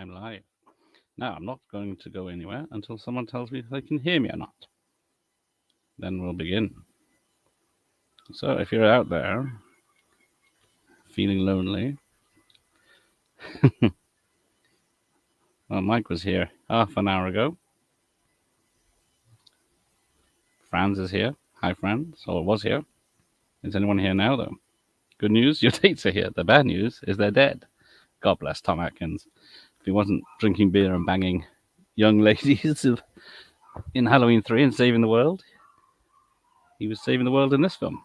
I'm live. Now, I'm not going to go anywhere until someone tells me if they can hear me or not. Then we'll begin. So, if you're out there feeling lonely, well, Mike was here half an hour ago. Franz is here. Hi, Franz. Or was here. Is anyone here now, though? Good news, your dates are here. The bad news is they're dead. God bless Tom Atkins. If he wasn't drinking beer and banging young ladies in Halloween 3 and saving the world, he was saving the world in this film.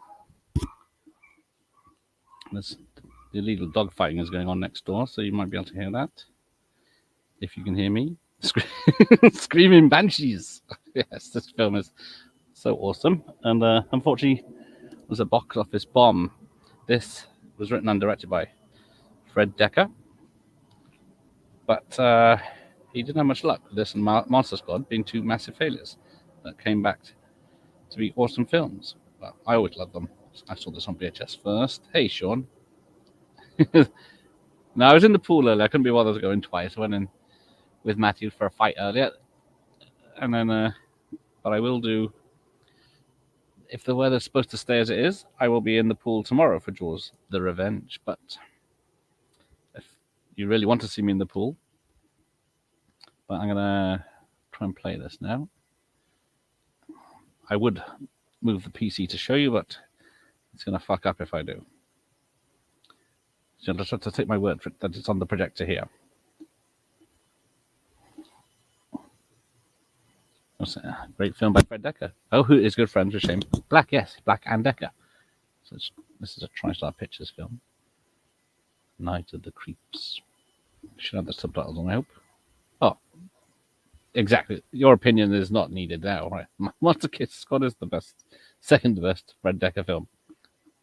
There's the illegal dog fighting is going on next door, so you might be able to hear that. If you can hear me. Screaming banshees. Yes, this film is so awesome. And unfortunately, it was a box office bomb. This was written and directed by Fred Decker. But he didn't have much luck with this and Monster Squad being two massive failures that came back to be awesome films. Well, I always loved them. I saw this on VHS first. Hey, Sean. No, I was in the pool earlier. I couldn't be bothered to go in twice. I went in with Matthew for a fight earlier. And then, but I will do, if the weather's supposed to stay as it is, I will be in the pool tomorrow for Jaws the Revenge. But if you really want to see me in the pool, but I'm going to try and play this now. I would move the PC to show you, but it's going to fuck up if I do. So I'll just have to take my word for it that it's on the projector here. Great film by Fred Decker. Oh, who is good friends with Shane Black? Yes, Black and Decker. So this is a TriStar Pictures film. Night of the Creeps. Should have the subtitles on, I hope. Oh, exactly. Your opinion is not needed now, right? Monster Squad is the best, second best Fred Decker film.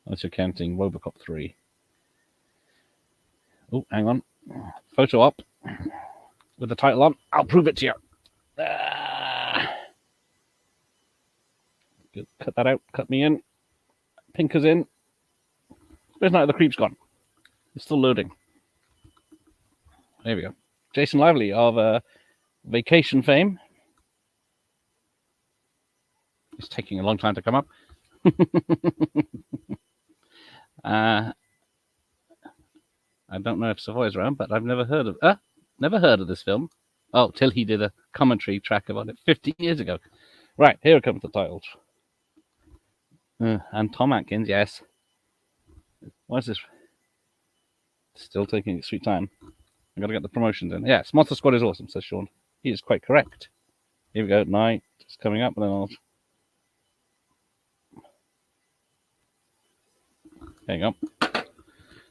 Unless you're counting Robocop 3. Oh, hang on. Photo op with the title on. I'll prove it to you. Good. Cut that out. Cut me in. Pinker's in. Where's Night of the Creeps gone? It's still loading. There we go. Jason Lively of Vacation fame. It's taking a long time to come up. I don't know if Savoy's around, but I've never heard of this film. Oh, till he did a commentary track about it 15 years ago. Right, here comes the titles. And Tom Atkins, yes. Why is this still taking its sweet time? I've got to get the promotions in. Yes, Monster Squad is awesome, says Sean. He is quite correct. Here we go, night. It's coming up, and then I'll... There you go.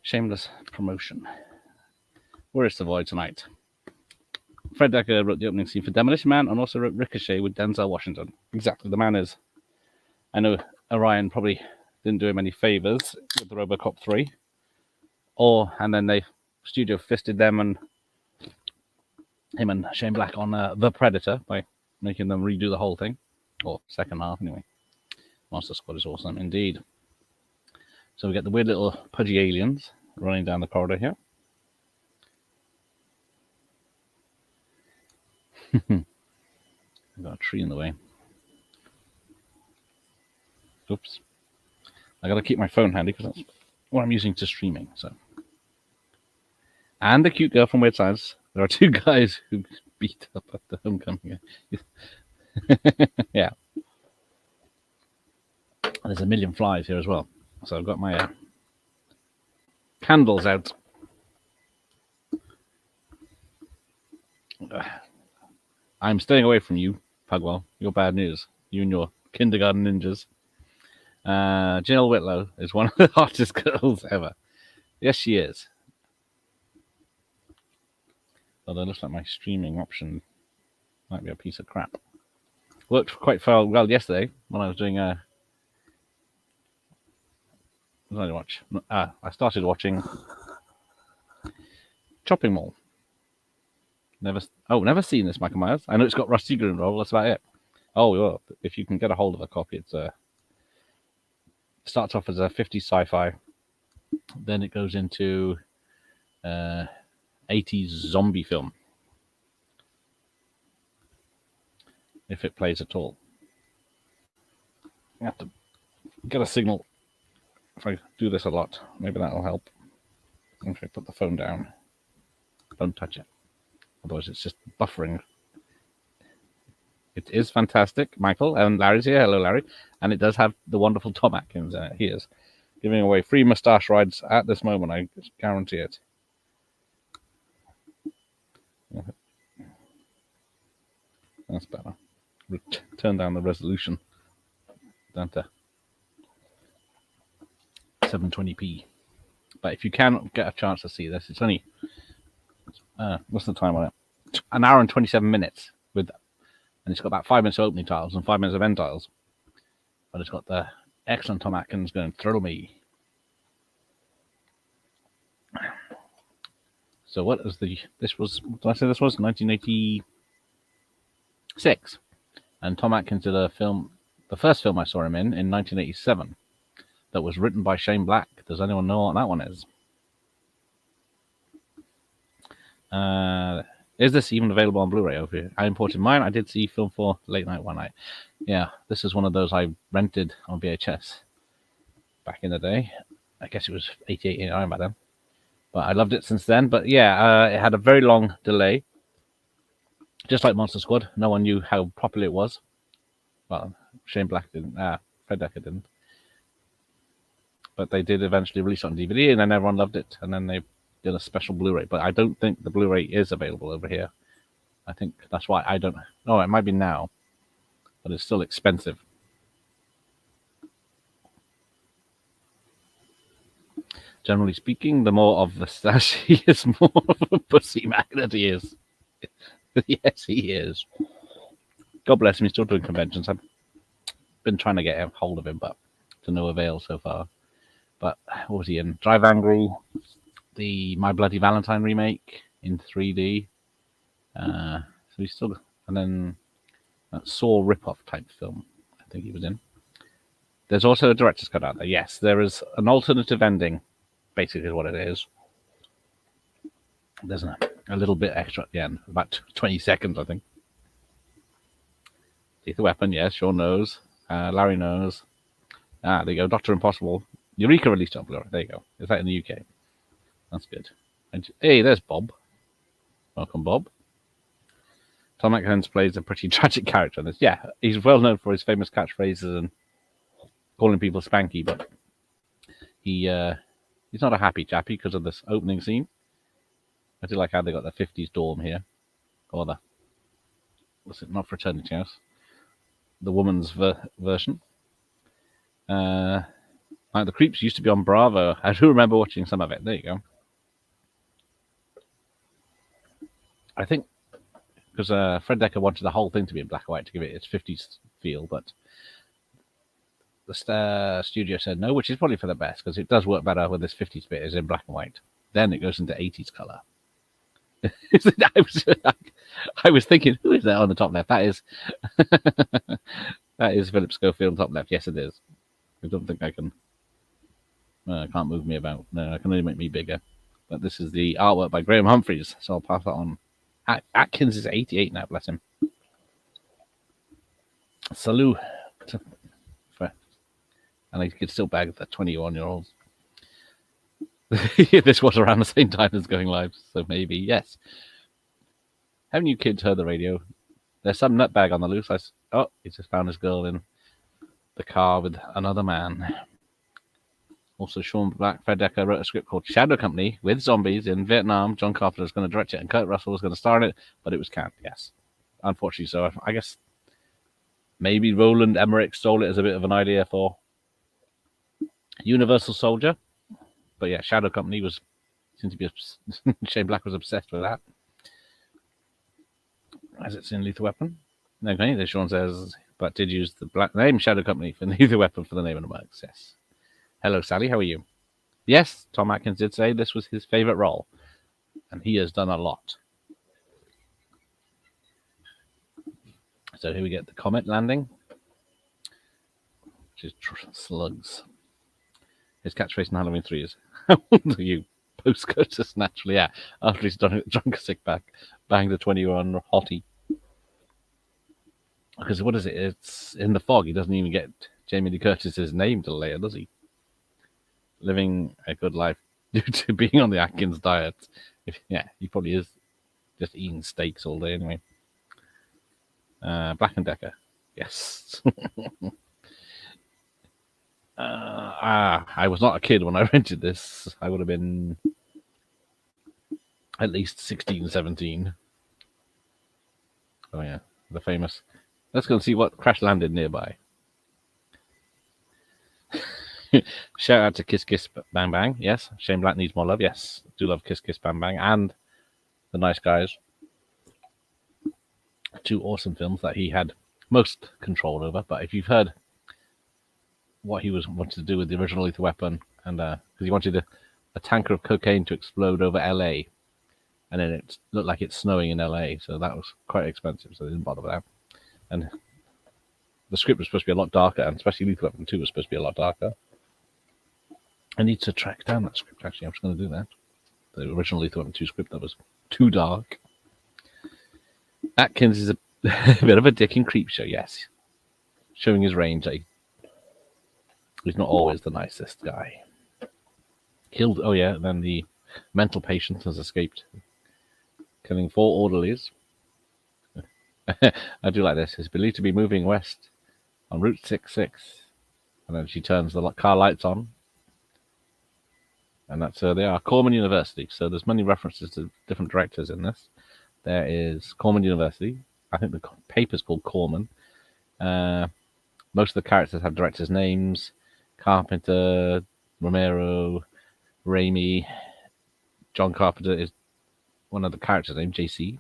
Shameless promotion. Where is Savoy tonight? Fred Decker wrote the opening scene for Demolition Man and also wrote Ricochet with Denzel Washington. Exactly, the man is... I know Orion probably didn't do him any favors with the Robocop 3. And then they studio fisted them and him and Shane Black on The Predator by making them redo the whole thing. Or second half, anyway. Monster Squad is awesome indeed. So we get the weird little pudgy aliens running down the corridor here. I've got a tree in the way. Oops. I got to keep my phone handy because that's what I'm using to streaming. So, and the cute girl from Weird Science. There are two guys who beat up at the homecoming. Yeah. There's a million flies here as well. So I've got my candles out. I'm staying away from you, Pugwell. You're bad news. You and your kindergarten ninjas. Jill Whitlow is one of the hottest girls ever. Yes, she is. Although it looks like my streaming option might be a piece of crap. Worked quite well yesterday when I was doing a... What did I watch? I started watching Chopping Mall. Never seen this, Michael Myers. I know it's got Russ Seeger involved. That's about it. Oh, well, if you can get a hold of a copy, it's starts off as a 50s sci-fi. Then it goes into 80s zombie film. if it plays at all. I have to get a signal if I do this a lot. Maybe that'll help. If I put the phone down, don't touch it. Otherwise, it's just buffering. It is fantastic, Michael, and Larry's here. Hello, Larry. And it does have the wonderful Tom Atkins in it. He is giving away free moustache rides at this moment. I guarantee it. That's better. Turn down the resolution down to 720p. But if you can get a chance to see this, it's only what's the time on it? An hour and 27 minutes with, and it's got about 5 minutes of opening titles and 5 minutes of end titles. But it's got the excellent Tom Atkins going, "Thrill Me." So what is this was, did I say this was 1986? And Tom Atkins did a film, the first film I saw him in 1987, that was written by Shane Black. Does anyone know what that one is? Is this even available on Blu-ray over here? I imported mine. I did see Film 4 Late Night One Night. Yeah, this is one of those I rented on VHS back in the day. I guess it was 88, 89 by then. But I loved it since then. But yeah, it had a very long delay. Just like Monster Squad. No one knew how popular it was. Well, Shane Black didn't. Fred Decker didn't. But they did eventually release it on DVD, and then everyone loved it. And then they did a special Blu-ray. But I don't think the Blu-ray is available over here. I think that's why I don't... Oh, it might be now. But it's still expensive. Generally speaking, the more of the stash he is, more of a pussy magnet he is. Yes, he is. God bless him, he's still doing conventions. I've been trying to get a hold of him, but to no avail so far. But what was he in? Drive Angry, the My Bloody Valentine remake in 3D. So he's still... And then that Saw ripoff type film, I think he was in. There's also a director's cut out there. Yes, there is an alternative ending. Basically is what it is. There's a little bit extra at the end, about 20 seconds, I think. Lethal Weapon, yes, Sean knows. Larry knows. There you go, Dr. Impossible. Eureka released on Blu-ray. There you go. Is that in the UK? That's good. And, hey, there's Bob. Welcome, Bob. Tom Atkins plays a pretty tragic character in this. Yeah, he's well known for his famous catchphrases and calling people Spanky, but he's not a happy chappy because of this opening scene. I do like how they got the 50s dorm here. Or the... What's it? Not Fraternity House. The woman's version. Like the Creeps used to be on Bravo. I do remember watching some of it. There you go. I think because Fred Decker wanted the whole thing to be in black and white to give it its 50s feel, but the studio said no, which is probably for the best because it does work better when this 50s bit is in black and white. Then it goes into 80s color. I was thinking, who is that on the top left? That is that is Philip Schofield top left. Yes, it is. I don't think I can. I can't move me about. No, I can only make me bigger. But this is the artwork by Graham Humphreys, so I'll pass that on. Atkins is 88 now, bless him. Salute. And I could still bag the 21-year-olds. This was around the same time as going live, so maybe, yes. Haven't you kids heard the radio? There's some nutbag on the loose. Oh, he just found his girl in the car with another man. Also, Sean Black, Fred Decker wrote a script called Shadow Company with zombies in Vietnam. John Carpenter was going to direct it, and Kurt Russell was going to star in it, but it was canned, yes. Unfortunately, so I guess maybe Roland Emmerich stole it as a bit of an idea for Universal Soldier. But yeah, Shadow Company seemed to be Shane Black was obsessed with that. As it's in Lethal Weapon. Okay, then Sean says, but did use the black name Shadow Company for Lethal Weapon for the name of the works. Yes. Hello, Sally. How are you? Yes, Tom Atkins did say this was his favorite role, and he has done a lot. So here we get the comet landing, which is slugs. His catchphrase in Halloween 3 is, how old are you? Post-Curtis, naturally, yeah. After he's done it, drunk a sick back, banged the 21 hottie. Because what is it? It's in The Fog. He doesn't even get Jamie Lee Curtis's name till later, does he? Living a good life due to being on the Atkins diet. Yeah, he probably is just eating steaks all day anyway. Black and Decker. Yes. I was not a kid when I rented this. I would have been at least 16, 17. Oh, yeah. The famous. Let's go and see what crash landed nearby. Shout out to Kiss Kiss Bang Bang. Yes. Shane Black needs more love. Yes. Do love Kiss Kiss Bang Bang and The Nice Guys. Two awesome films that he had most control over. But if you've heard what he wanted to do with the original Lethal Weapon, and because he wanted a tanker of cocaine to explode over LA, and then it looked like it's snowing in LA, so that was quite expensive, so they didn't bother with that. And the script was supposed to be a lot darker, and especially Lethal Weapon 2 was supposed to be a lot darker. I need to track down that script, actually. I'm just going to do that. The original Lethal Weapon 2 script that was too dark. Atkins is a bit of a dick and creep show, yes. Showing his range. He's not always the nicest guy. Killed, oh yeah, then the mental patient has escaped, killing 4 orderlies. I do like this. It's believed to be moving west on Route 66. And then she turns the car lights on. And that's they are Corman University. So there's many references to different directors in this. There is Corman University. I think the paper's called Corman. Most of the characters have directors' names. Carpenter, Romero, Raimi. John Carpenter is one of the characters named JC.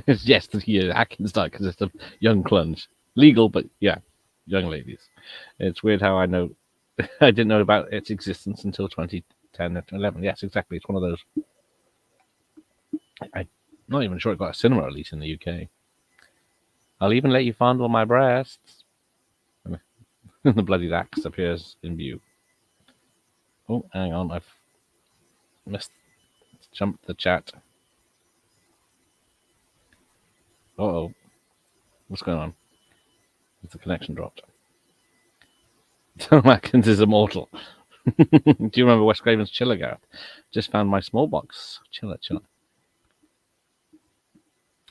Yes, the Atkins diet consists of young clunge. Legal, but yeah, young ladies. It's weird how I know. I didn't know about its existence until 2010 or 11. Yes, exactly. It's one of those. I'm not even sure it got a cinema release in the UK. I'll even let you fondle my breasts. The bloody axe appears in view. Oh, hang on. I've jumped the chat. Uh-oh. What's going on? Has the connection dropped? Tom Atkins is immortal. Do you remember Wes Craven's Chiller, Gareth? Just found my small box. Chiller.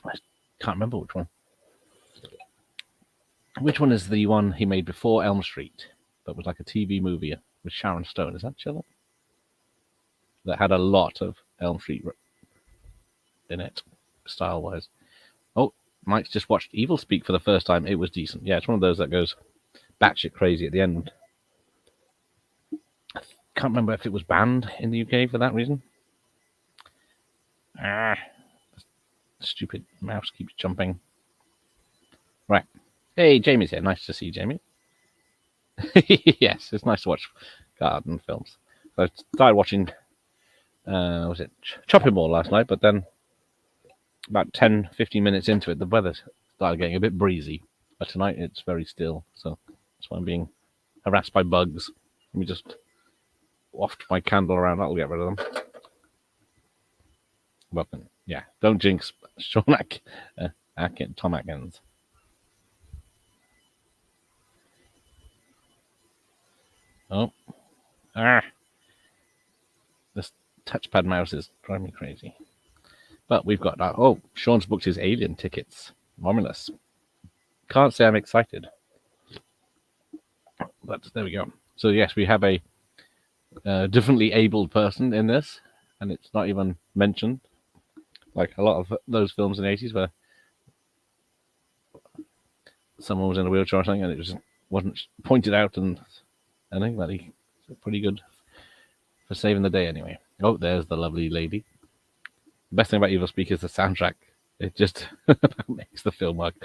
I can't remember which one. Which one is the one he made before Elm Street? That was like a TV movie with Sharon Stone. Is that Chiller? That had a lot of Elm Street in it, style-wise. Oh, Mike's just watched Evil Speak for the first time. It was decent. Yeah, it's one of those that goes batshit crazy at the end. I can't remember if it was banned in the UK for that reason. Stupid mouse keeps jumping. Right. Hey, Jamie's here. Nice to see you, Jamie. Yes, it's nice to watch garden films. So I started watching, was it Chopping Mall last night, but then about 10, 15 minutes into it, the weather started getting a bit breezy. But tonight it's very still, so that's why I'm being harassed by bugs. Let me just waft my candle around. That'll get rid of them. Well, yeah, don't jinx Sean Tom Atkins. Oh. This touchpad mouse is driving me crazy. But we've got that. Oh, Sean's booked his Alien tickets. Marvelous. Can't say I'm excited. But there we go. So yes, we have a differently abled person in this, and it's not even mentioned. Like a lot of those films in the 80s where someone was in a wheelchair or something and it wasn't pointed out, and I think that he's pretty good for saving the day anyway. Oh, there's the lovely lady. The best thing about Evil Speak is the soundtrack. It just makes the film work.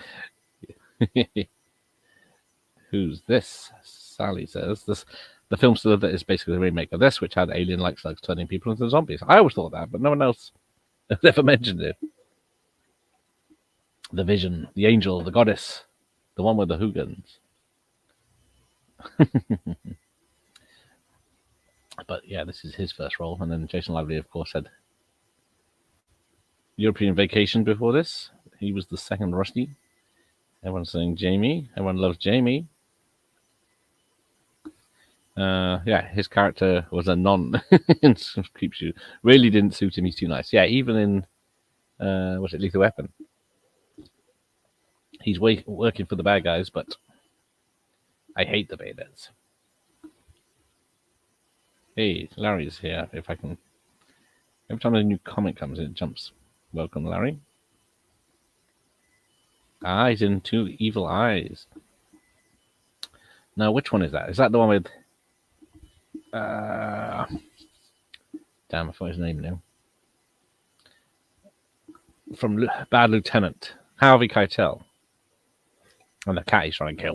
Who's this? Sally says this. The film still that is basically a remake of this, which had alien-like slugs turning people into zombies. I always thought that, but no one else has ever mentioned it. The Vision, the Angel, the Goddess, the one with the Hoogans. But yeah, this is his first role, and then Jason Lively, of course, had European Vacation before this. He was the second Rusty. Everyone's saying Jamie. Everyone loves Jamie. Yeah, his character was a non in Creepshow. Really didn't suit him. He's too nice. Yeah, even in was it Lethal Weapon? He's working for the bad guys, but I hate the Baders. Hey, Larry's here. If I can, every time a new comment comes in, it jumps. Welcome, Larry. Eyes in Two Evil Eyes. Now, which one is that? Is that the one with? Damn, I forgot his name now. From Bad Lieutenant, Harvey Keitel, and the cat he's trying to kill.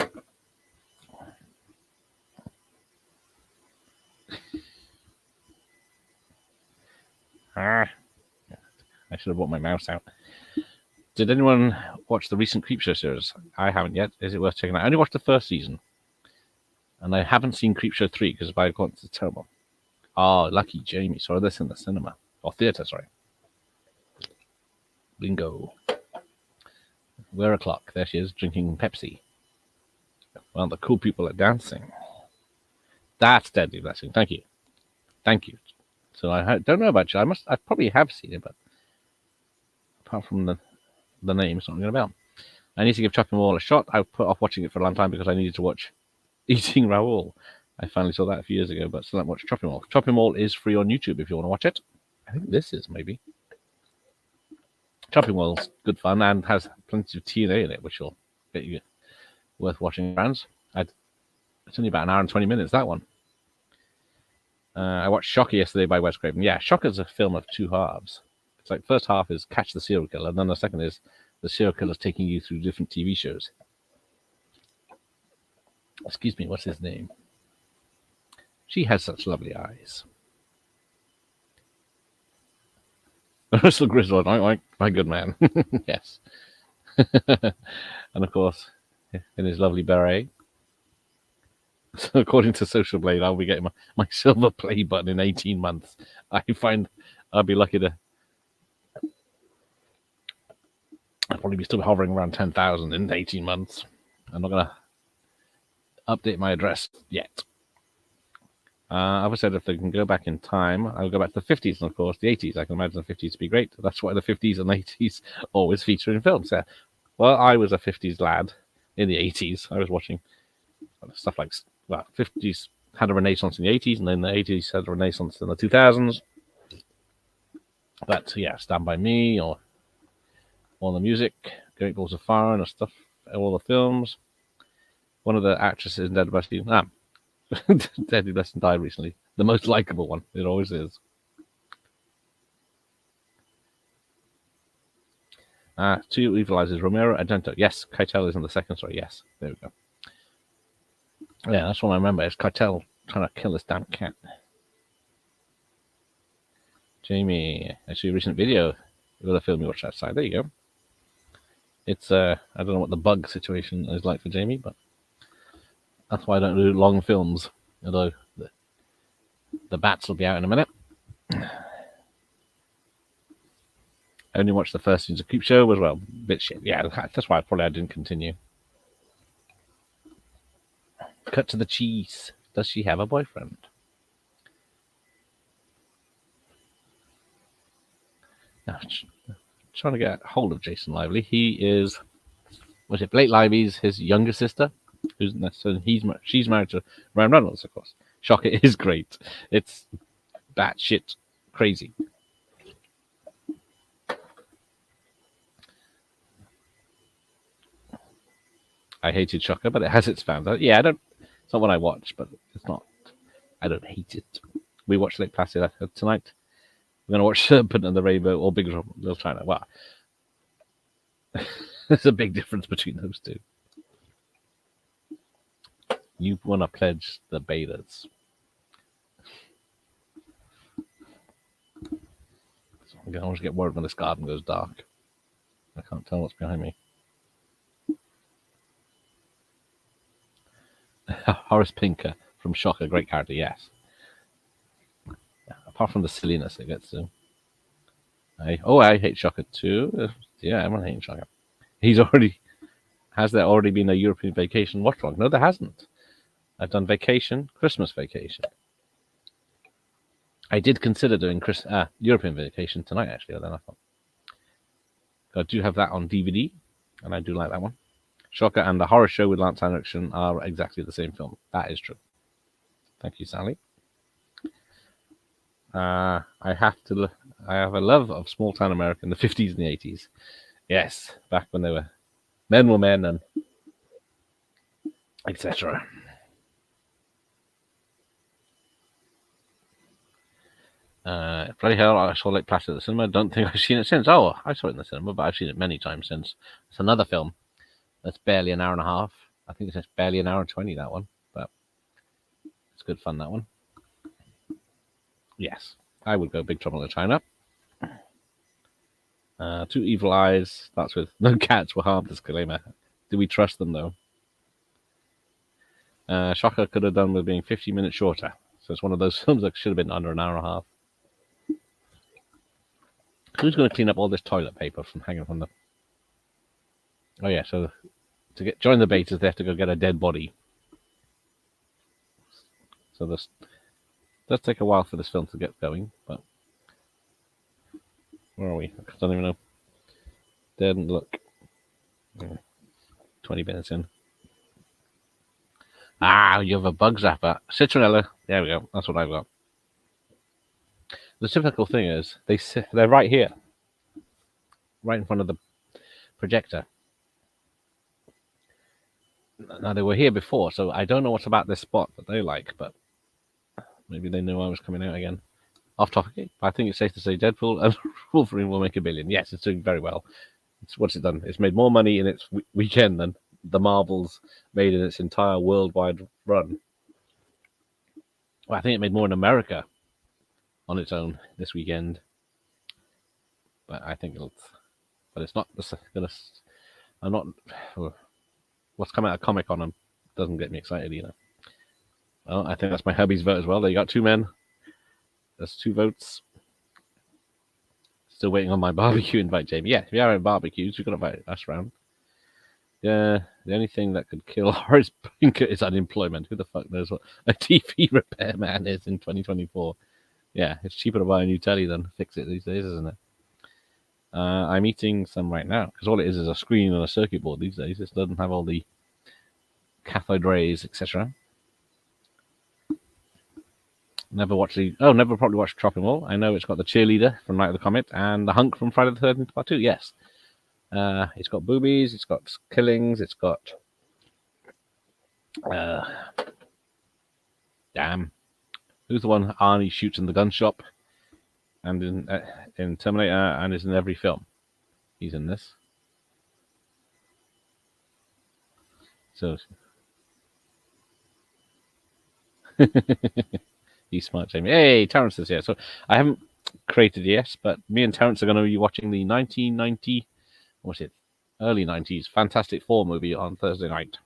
I should have brought my mouse out. Did anyone watch the recent Creepshow series? I haven't yet. Is it worth checking out? I only watched the first season, and I haven't seen Creepshow 3 because by account it's terrible. Oh, lucky Jamie. Saw this in the cinema. Or theatre, sorry. Bingo. We're o'clock. There she is, drinking Pepsi. Well, the cool people are dancing. That's Deadly Blessing. Thank you. Thank you. So I don't know about you. I probably have seen it, but apart from the name, it's not ringing a bell. I need to give Chopping Mall a shot. I put off watching it for a long time because I needed to watch Eating Raoul. I finally saw that a few years ago, but still haven't watched Chopping Mall. Chopping Mall is free on YouTube if you want to watch it. I think this is maybe. Chopping Mall's good fun and has plenty of TNA in it, which will get you worth watching. Brands. It's only about an hour and 20 minutes, that one. I watched Shocker yesterday by Wes Craven. Yeah, Shocker's a film of two halves. It's like first half is catch the serial killer, and then the second is the serial killer's taking you through different TV shows. Excuse me, what's his name? She has such lovely eyes. Russell Griswold, my good man. Yes. And of course, in his lovely beret. So according to Social Blade, I'll be getting my silver play button in 18 months. I find I'll be lucky to. I'll probably be still hovering around 10,000 in 18 months. I'm not going to update my address yet. I always said if they can go back in time, I'll go back to the 50s and, of course, the 80s. I can imagine the 50s to be great. That's why the 50s and 80s always feature in films. Yeah. Well, I was a 50s lad in the 80s. I was watching stuff like 50s had a renaissance in the 80s, and then the 80s had a renaissance in the 2000s. But yeah, Stand By Me or all the music, Great Balls of Fire and stuff, all the films. One of the actresses in Deadly Blessing, Deadly Blessing died recently. The most likable one, it always is. Two Evil Eyes is Romero Argento. Yes, Keitel is in the second story. Yes, there we go. Yeah, that's what I remember. It's Keitel trying to kill this damn cat. Jamie, I saw a recent video with a film you watched outside. There you go. It's I don't know what the bug situation is like for Jamie, but that's why I don't do long films. Although the bats will be out in a minute. I only watched the first season of Creepshow as well. Bit shit. Yeah, that's why I didn't continue. Cut to the cheese. Does she have a boyfriend? Now, trying to get hold of Jason Lively. He is, was it Blake Lively's his younger sister? She's married to Ryan Reynolds, of course. Shocker is great. It's batshit crazy. I hated Shocker, but it has its fans. Yeah, it's not what I watch, but it's not. I don't hate it. We watched Lake Placid tonight. We're going to watch Serpent and the Rainbow or Big Little China. Wow. There's a big difference between those two. You want to pledge the betas. So I'm going to get worried when this garden goes dark. I can't tell what's behind me. Horace Pinker from Shocker, great character, yes. Apart from the silliness it gets to. I hate Shocker too. Yeah, everyone hates Shocker. Has there already been a European Vacation watch along? No, there hasn't. I've done Vacation, Christmas Vacation. I did consider doing European Vacation tonight, actually. Then I thought I do have that on DVD, and I do like that one. Shocker and The Horror Show with Lance Henriksen are exactly the same film. That is true. Thank you, Sally. I have a love of small town America in the 50s and the 80s. Yes, back when men were men and etc. Bloody hell, I saw Lake Placid at the cinema. Don't think I've seen it since. Oh, I saw it in the cinema, but I've seen it many times since. It's another film that's barely an hour and a half. I think it's barely an hour and 20, that one. But it's good fun, that one. Yes, I would go Big Trouble in China. Two Evil Eyes. That's with no cats were harmed, disclaimer. Do we trust them, though? Shocker could have done with being 50 minutes shorter. So it's one of those films that should have been under an hour and a half. Who's going to clean up all this toilet paper from hanging from the... Oh, yeah, so to join the betas, they have to go get a dead body. So this does take a while for this film to get going, but... Where are we? I don't even know. Didn't look. 20 minutes in. You have a bug zapper. Citronella. There we go. That's what I've got. The typical thing is they're right here, right in front of the projector. Now, they were here before, so I don't know what's about this spot that they like, but maybe they knew I was coming out again. Off topic, I think it's safe to say Deadpool and Wolverine will make $1 billion. Yes, it's doing very well. What's it done? It's made more money in its weekend than the Marvels made in its entire worldwide run. Well, I think it made more in America on its own this weekend. But I think it's not gonna. I'm not. What's coming out of Comic-Con doesn't get me excited either. Well, I think that's my hubby's vote as well. They got 2 men. That's 2 votes. Still waiting on my barbecue invite, Jamie. Yeah, if you are at barbecues, we've got to invite us round. Yeah, the only thing that could kill Horace Brinker is unemployment. Who the fuck knows what a TV repairman is in 2024? Yeah, it's cheaper to buy a new telly than fix it these days, isn't it? I'm eating some right now, because all it is a screen and a circuit board these days. It doesn't have all the cathode rays, etc. Never probably watched Chopping Mall. I know it's got the cheerleader from Night of the Comet and the hunk from Friday the 13th Part 2. Yes. It's got boobies, it's got killings, it's got... damn. Who's the one Arnie shoots in the gun shop? And in Terminator, and is in every film. He's in this. So... He's smart, Jamie. Hey, Terrence is here. So I haven't created yet, but me and Terrence are going to be watching the 1990, early 90s Fantastic Four movie on Thursday night.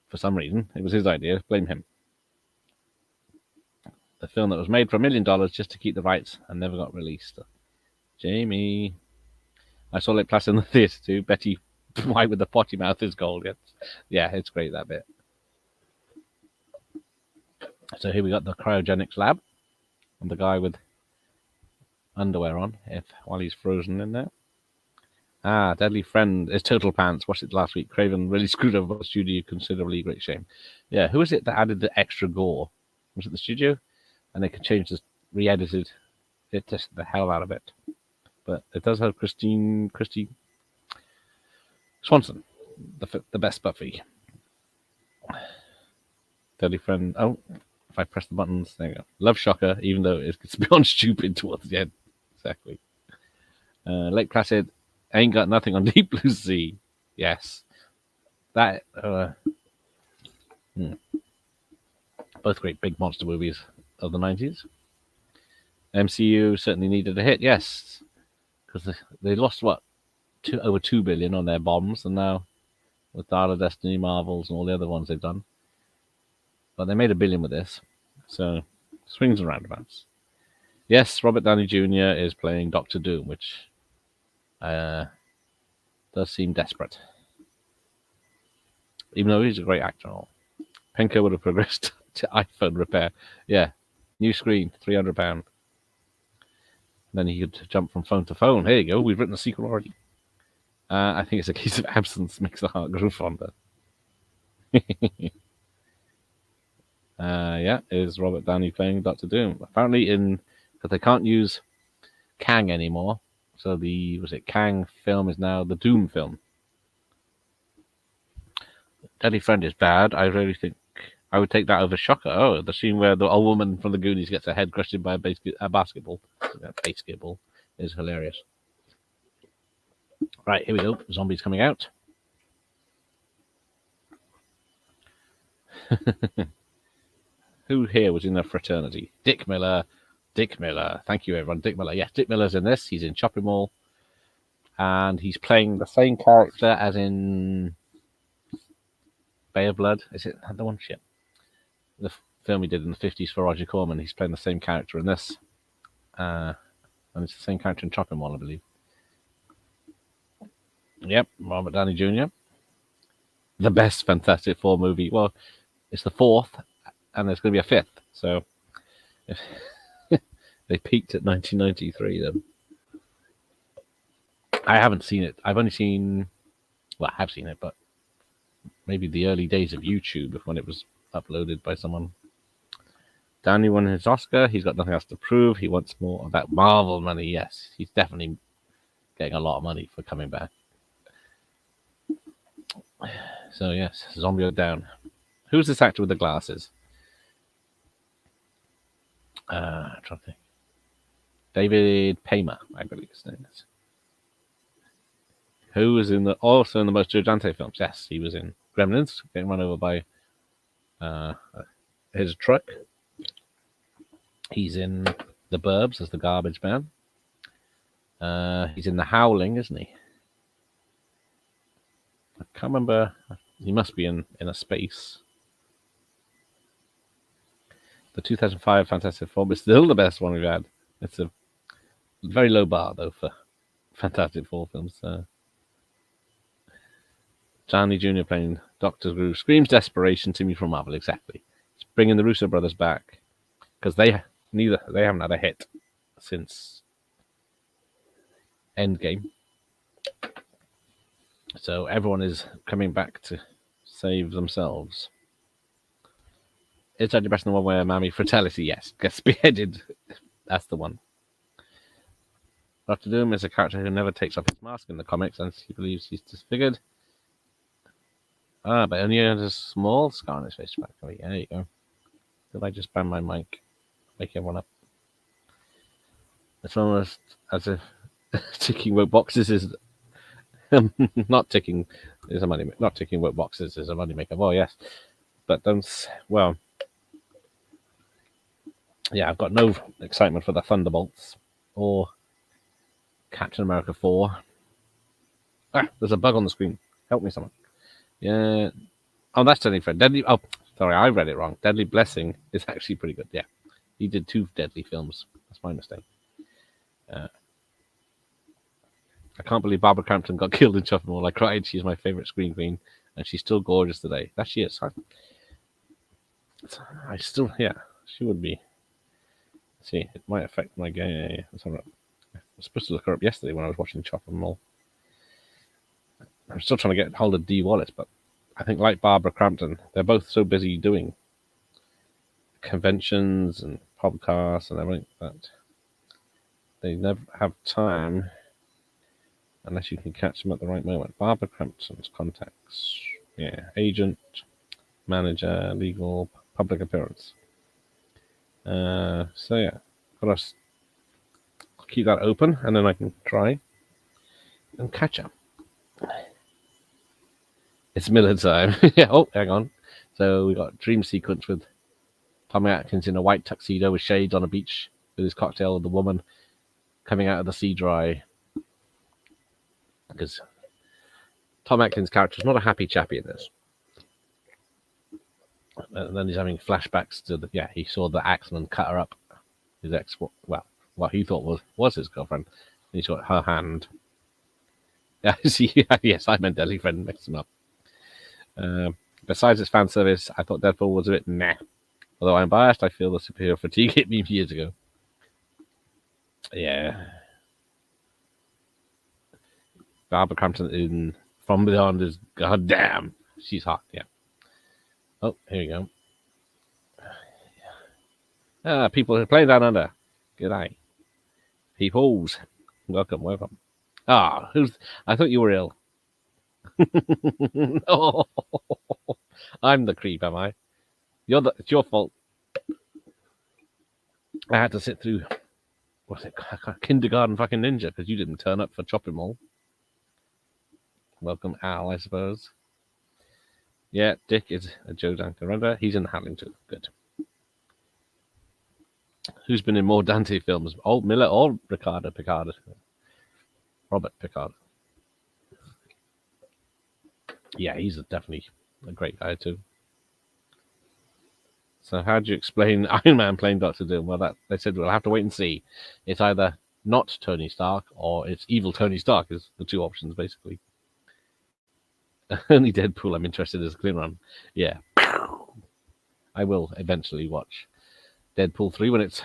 For some reason, it was his idea. Blame him. The film that was made for $1 million just to keep the rights and never got released. Jamie. I saw Lake Placid in the theatre too. Betty White with the potty mouth is gold. Yeah, it's great, that bit. So here we got the cryogenics lab and the guy with underwear on while he's frozen in there. Deadly Friend is Total Pants. Watched it last week. Craven really screwed over the studio considerably. Great shame. Yeah, who was it that added the extra gore? Was it the studio? And they could change this, re-edited it just the hell out of it. But it does have Christy Swanson, the best Buffy. Deadly Friend. Oh. If I press the buttons, there you go. Love Shocker, even though it gets beyond stupid towards the end. Exactly. Lake Placid, Ain't Got Nothing on Deep Blue Sea. Yes. That. Both great big monster movies of the 90s. MCU certainly needed a hit, yes. Because they lost, over $2 billion on their bombs, and now with Dial of Destiny, Marvels, and all the other ones they've done. But they made $1 billion with this, so swings and roundabouts. Yes, Robert Downey Jr. is playing Doctor Doom, which does does seem desperate. Even though he's a great actor and all. Pinker would have progressed to iPhone repair. Yeah. New screen, £300. Then he could jump from phone to phone. Here you go. We've written a sequel already. I think it's a case of absence makes the heart grow fonder. Yeah, is Robert Downey playing Doctor Doom? Apparently, because they can't use Kang anymore, so the Kang film is now the Doom film. Deadly Friend is bad. I really think I would take that over Shocker. Oh, the scene where the old woman from the Goonies gets her head crushed in by a basketball. Basketball is hilarious. Right, here we go. Zombies coming out. Who here was in the fraternity? Dick Miller. Dick Miller. Thank you, everyone. Dick Miller. Yes, Dick Miller's in this. He's in Shopping Mall. And he's playing the same character as in Bay of Blood. Is it the one? Shit. The film he did in the 50s for Roger Corman. He's playing the same character in this. And it's the same character in Shopping Mall, I believe. Yep, Robert Downey Jr. The best Fantastic Four movie. Well, it's the fourth, and there's going to be a fifth. So they peaked at 1993. Then I haven't seen it. I've only seen. Well, I have seen it, but maybe the early days of YouTube when it was uploaded by someone. Downey won his Oscar. He's got nothing else to prove. He wants more of that Marvel money. Yes, he's definitely getting a lot of money for coming back. So yes, Zombie down. Who's this actor with the glasses? I'm trying to think. David Paymer, I believe his name is. Who was also in the most Joe Dante films? Yes, he was in Gremlins, getting run over by his truck. He's in The Burbs as the garbage man. He's in The Howling, isn't he? I can't remember. He must be in a space. The 2005 Fantastic Four is still the best one we've had. It's a very low bar, though, for Fantastic Four films. Downey Jr. playing Dr. Who screams desperation to me from Marvel. Exactly. It's bringing the Russo brothers back because they haven't had a hit since Endgame. So everyone is coming back to save themselves. Is that the best one where Mammy Fatality? Yes, gets beheaded. That's the one. Doctor Doom is a character who never takes off his mask in the comics, and he believes he's disfigured. But only has a small scar on his face. There you go. Did I just ban my mic? Wake everyone up. It's almost as if ticking work boxes is not ticking is a money. Not ticking work boxes is a money maker. Well, yes, but yeah, I've got no excitement for the Thunderbolts or Captain America 4. There's a bug on the screen. Help me, someone. Yeah. Oh, that's Deadly Friend. Sorry, I read it wrong. Deadly Blessing is actually pretty good. Yeah, he did 2 Deadly films. That's my mistake. I can't believe Barbara Crampton got killed in Shopping Mall. I cried. She's my favorite screen queen, and she's still gorgeous today. That she is. I still, yeah, she would be. Let's see, it might affect my game. Yeah. I was supposed to look her up yesterday when I was watching Shopping Mall. I'm still trying to get hold of Dee Wallace, but I think like Barbara Crampton, they're both so busy doing conventions and podcasts and everything that they never have time unless you can catch them at the right moment. Barbara Crampton's contacts. Yeah, agent, manager, legal, public appearance. So yeah, got to keep that open and then I can try and catch her. It's Miller time. Yeah. Oh, hang on. So we got dream sequence with Tommy Atkins in a white tuxedo with shades on a beach with his cocktail with the woman coming out of the sea dry. Because Tom Atkins' character is not a happy chappy in this. And then he's having flashbacks to he saw the axeman cut her up. His ex, well, what he thought was his girlfriend. And he's got her hand Yes, I meant Deadly Friend. Mixed them up. Besides its fan service, I thought Deadpool was a bit meh. Although I'm biased, I feel the superhero fatigue hit me years ago. Yeah. Barbara Crampton in From Beyond is goddamn. She's hot, yeah. Oh, here you go. People who play down under. Good eye. Peoples. Welcome, welcome. Who's. I thought you were ill. Oh, I'm the creep, am I? It's your fault. I had to sit through, what's it, Kindergarten fucking Ninja, because you didn't turn up for Chopping Mall. Welcome, Al, I suppose. Yeah, Dick is a Joe Duncan. Remember? He's in Howling too. Good. Who's been in more Dante films? Old Miller or Ricardo Picardo? Robert Picardo. Yeah, he's definitely a great guy too. So how do you explain Iron Man playing Doctor Doom? Well, they said we'll have to wait and see. It's either not Tony Stark or it's evil Tony Stark is the two options, basically. Only Deadpool I'm interested in is a clean run. Yeah. I will eventually watch Deadpool 3 when it's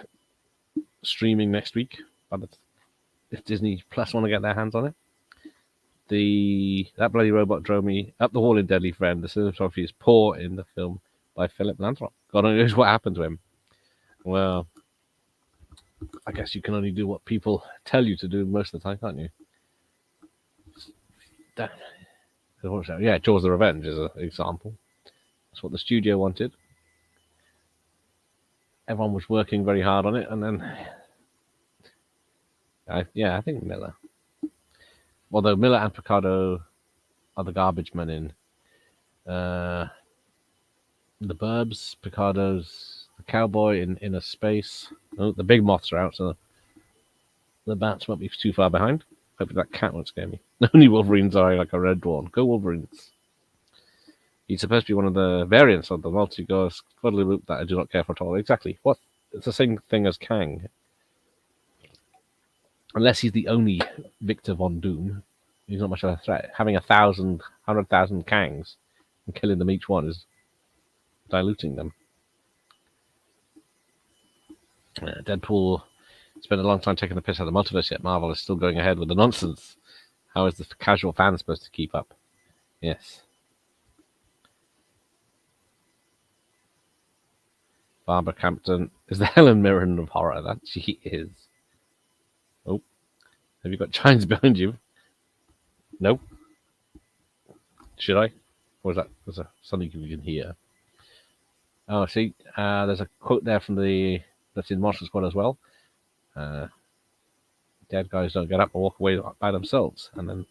streaming next week. But if Disney Plus want to get their hands on it. That bloody robot drove me up the wall in Deadly Friend. The cinematography is poor in the film by Philip Lanthrop. God only knows what happened to him. Well, I guess you can only do what people tell you to do most of the time, can't you? Yeah, Jaws the Revenge is an example. That's what the studio wanted. Everyone was working very hard on it, and then I think Miller. Although Miller and Picardo are the garbage men in The Burbs. Picardo's the cowboy in Inner Space. Oh, the big moths are out, so the bats won't be too far behind. Hopefully that cat won't scare me. Only Wolverines are like a red dwarf. Go Wolverines. He's supposed to be one of the variants of the multi-ghost cuddly loop that I do not care for at all. Exactly. What? It's the same thing as Kang. Unless he's the only Victor Von Doom, he's not much of a threat. Having 100,000 Kangs and killing them each one is diluting them. Deadpool spent a long time taking the piss out of the multiverse, yet Marvel is still going ahead with the nonsense. How is the casual fan supposed to keep up? Yes. Barbara Crampton is the Helen Mirren of horror. That she is. Oh, have you got chimes behind you? No. Should I? Or is that something you can hear? Oh, see, there's a quote there from that's in Monster Squad as well. Dead guys don't get up or walk away by themselves, and then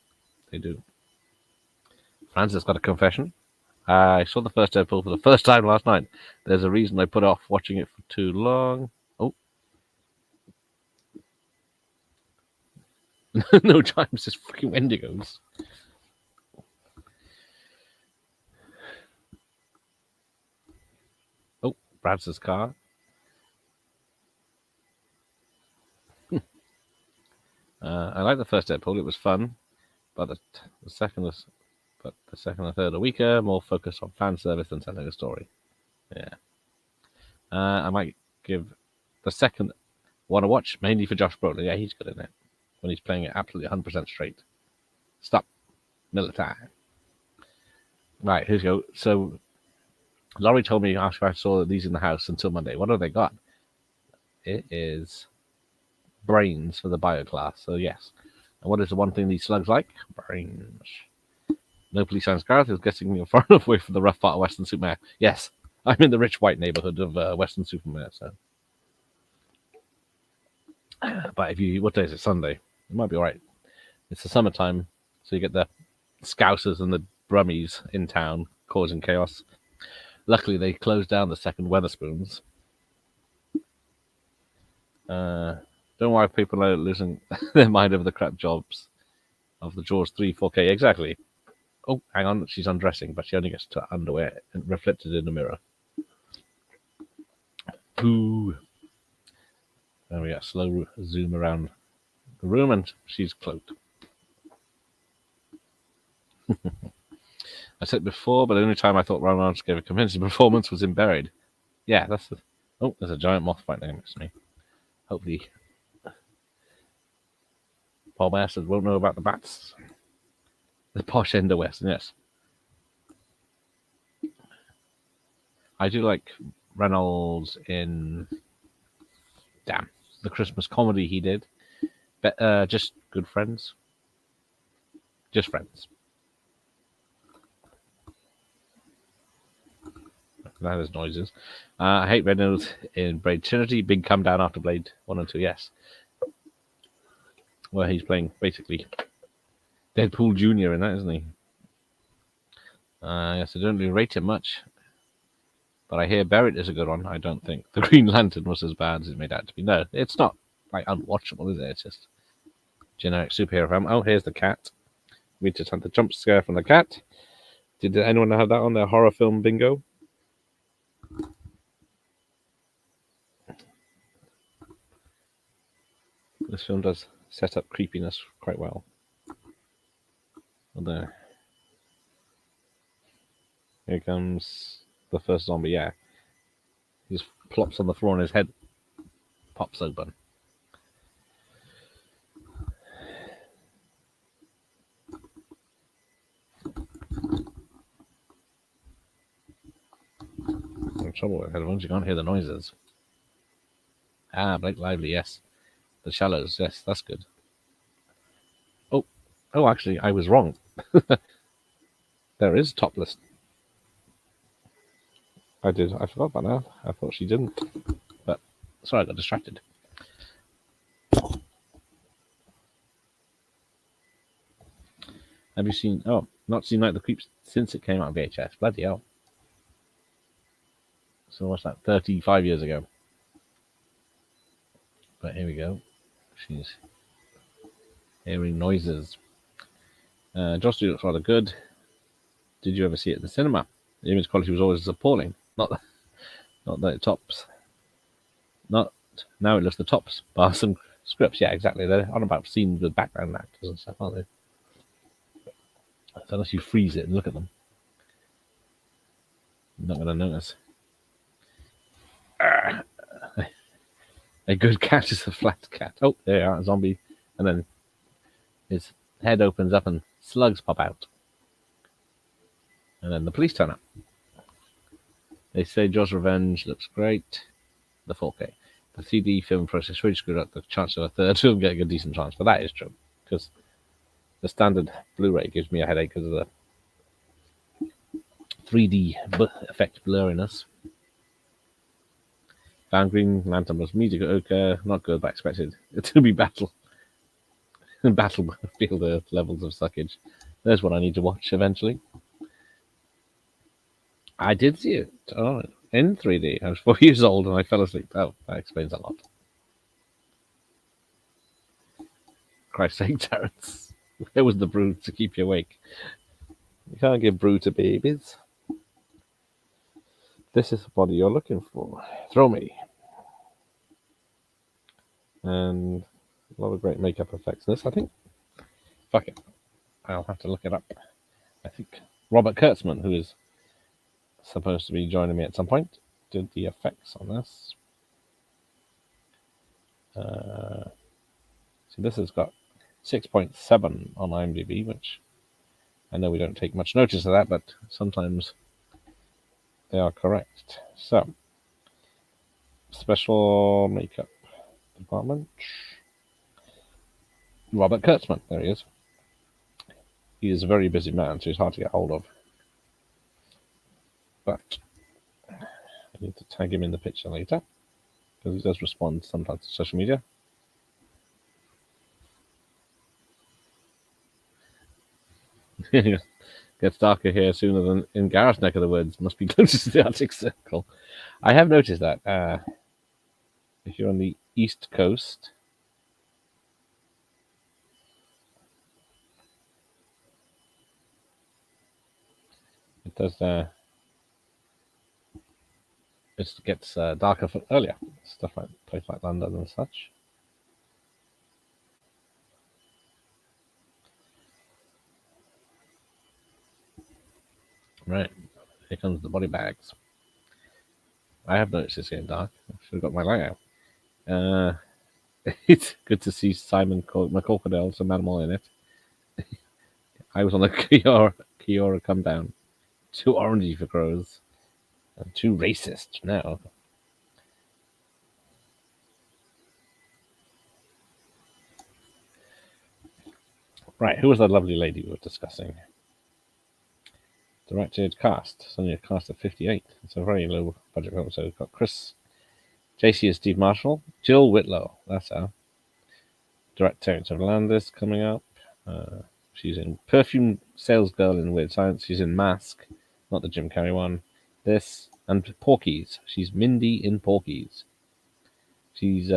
they do. Francis got a confession. I saw the first Deadpool for the first time last night. There's a reason I put off watching it for too long. Oh. No chimes, just fucking Wendigos. Oh, Brad's car. I like the first Deadpool. It was fun, but the second and third are weaker, more focused on fan service than telling a story. Yeah. I might give the second one a watch, mainly for Josh Brolin. Yeah, he's good in it. When he's playing it absolutely 100% straight. Stop. Military. Right, here we go. So, Laurie told me after I saw these in the house until Monday. What have they got? It is brains for the bioclass. So, yes. And what is the one thing these slugs like? Brains. No police signs. Gareth is getting me far enough away from the rough part of Western Supermare. Yes, I'm in the rich white neighborhood of Western Supermare. So, but what day is it? Sunday. It might be all right. It's the summertime, so you get the Scousers and the Brummies in town causing chaos. Luckily, they closed down the second Weatherspoons. Don't worry if people are losing their mind over the crap jobs of the Jaws 3 4K. Exactly. Oh, hang on. She's undressing, but she only gets to underwear and reflected in the mirror. Ooh. Then we got a slow zoom around the room, and she's cloaked. I said it before, but the only time I thought Ryan Reynolds gave a convincing performance was in Buried. Yeah, that's the... Oh, there's a giant moth right next to me. Hopefully Paul Masters won't know about the bats. The posh end of Western, yes. I do like Reynolds in... Damn. The Christmas comedy he did. Just Good Friends. Just Friends. That is noises. I hate Reynolds in Blade Trinity. Big come down after Blade 1 and 2, yes. Where he's playing basically Deadpool Jr. in that, isn't he? Yes, I don't really rate him much. But I hear Buried is a good one. I don't think The Green Lantern was as bad as it made out to be. No, it's not like unwatchable, is it? It's just generic superhero film. Oh, here's the cat. We just had the jump scare from the cat. Did anyone have that on their horror film bingo? This film does set up creepiness quite well. Although, here comes the first zombie, yeah. He just plops on the floor and his head pops open. I'm in trouble with headphones, you can't hear the noises. Ah, Blake Lively, yes. The Shallows, yes, that's good. Oh, actually, I was wrong. There is topless. I forgot about that. I thought she didn't. But, sorry, I got distracted. Have you seen... Oh, not seen Night of the Creeps since it came out on VHS. Bloody hell. So what's that? 35 years ago. But here we go. She's hearing noises. Joss looks rather good. Did you ever see it in the cinema? The image quality was always appalling. Not that it tops. Not now it looks the tops. Bar some scripts. Yeah, exactly. They're on about scenes with background actors and stuff, aren't they? Unless you freeze it and look at them, you're not going to notice. A good cat is a flat cat. Oh, there you are, a zombie. And then his head opens up and slugs pop out. And then the police turn up. They say Jaws Revenge looks great. The 4K. The 3D film process really screwed up the chance of a third film getting a decent chance. But that is true. Because the standard Blu-ray gives me a headache because of the 3D effect blurriness. Found Green Lantern was mediocre, not good, but expected it to be battlefield Earth levels of suckage. There's what I need to watch eventually. I did see it in 3D. I was 4 years old and I fell asleep. Oh, that explains a lot. Christ's sake, Terrence. Where was the brew to keep you awake? You can't give brew to babies. This is the body you're looking for. Throw me. And a lot of great makeup effects in this, I think. Fuck it. I'll have to look it up. I think Robert Kurtzman, who is supposed to be joining me at some point, did the effects on this. So this has got 6.7 on IMDb, which I know we don't take much notice of that, but sometimes they are correct. So, special makeup department. Robert Kurtzman, there he is. He is a very busy man, so he's hard to get hold of. But I need to tag him in the picture later, because he does respond sometimes to social media. Gets darker here sooner than in Gareth's neck of the woods. Must be closest to the Arctic Circle. I have noticed that. If you're on the East Coast, it does. It gets darker earlier. Stuff like places like London and such. Right. Here comes the body bags. I have noticed it's getting dark. I should have got my light out. It's good to see my crocodile, some animal in it. I was on the Kiora come down. Too orangey for crows. And too racist now. Right, who was that lovely lady we were discussing? Directed cast. It's only a cast of 58. It's a very low budget film. So we've got Chris JC as Steve Marshall. Jill Whitlow. That's her. Director Terence Landis coming up. She's in Perfume Salesgirl in Weird Science. She's in Mask, not the Jim Carrey one. This and Porky's. She's Mindy in Porky's. She's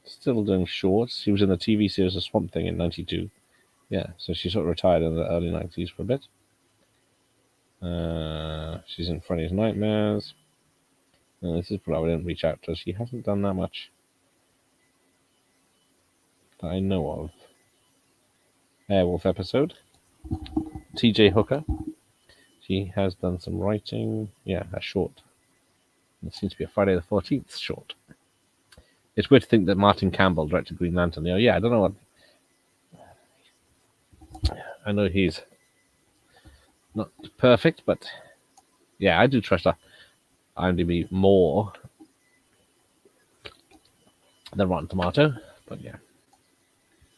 still doing shorts. She was in the TV series of Swamp Thing in '92. Yeah, so she sort of retired in the early '90s for a bit. She's in Freddy's Nightmares. This is probably I didn't reach out to her. She hasn't done that much that I know of. Airwolf episode. TJ Hooker. She has done some writing. Yeah, a short. It seems to be a Friday the 14th short. It's weird to think that Martin Campbell directed Green Lantern. Yeah, I don't know what. I know he's not perfect, but yeah, I do trust IMDb more than Rotten Tomato. But yeah,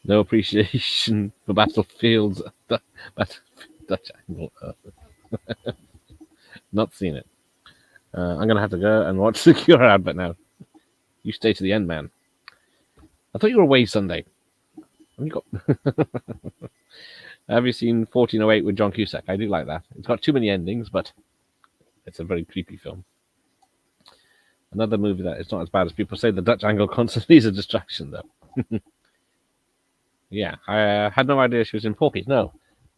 no appreciation for Battlefield's Dutch Angle. Not seen it. I'm gonna have to go and watch the Cure advert now. You stay to the end, man. I thought you were away Sunday. Have you got? Have you seen 1408 with John Cusack? I do like that. It's got too many endings, but it's a very creepy film. Another movie that is not as bad as people say. The Dutch Angle constantly is a distraction, though. Yeah, I had no idea she was in Porky's. No,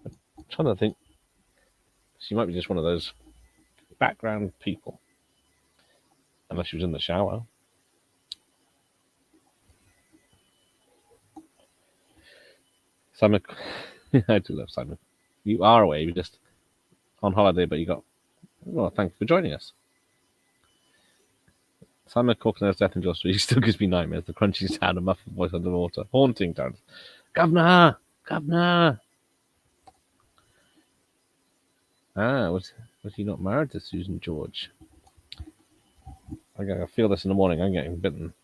I'm trying to think. She might be just one of those background people, unless she was in the shower. Simon, I do love Simon. You are away. You're just on holiday, but you got. Well, thanks for joining us. Simon Corkner's Death and Jaw Street still gives me nightmares. The crunchy sound of muffled voice underwater. Haunting tones. Governor! Governor! Was he not married to Susan George? I feel this in the morning. I'm getting bitten.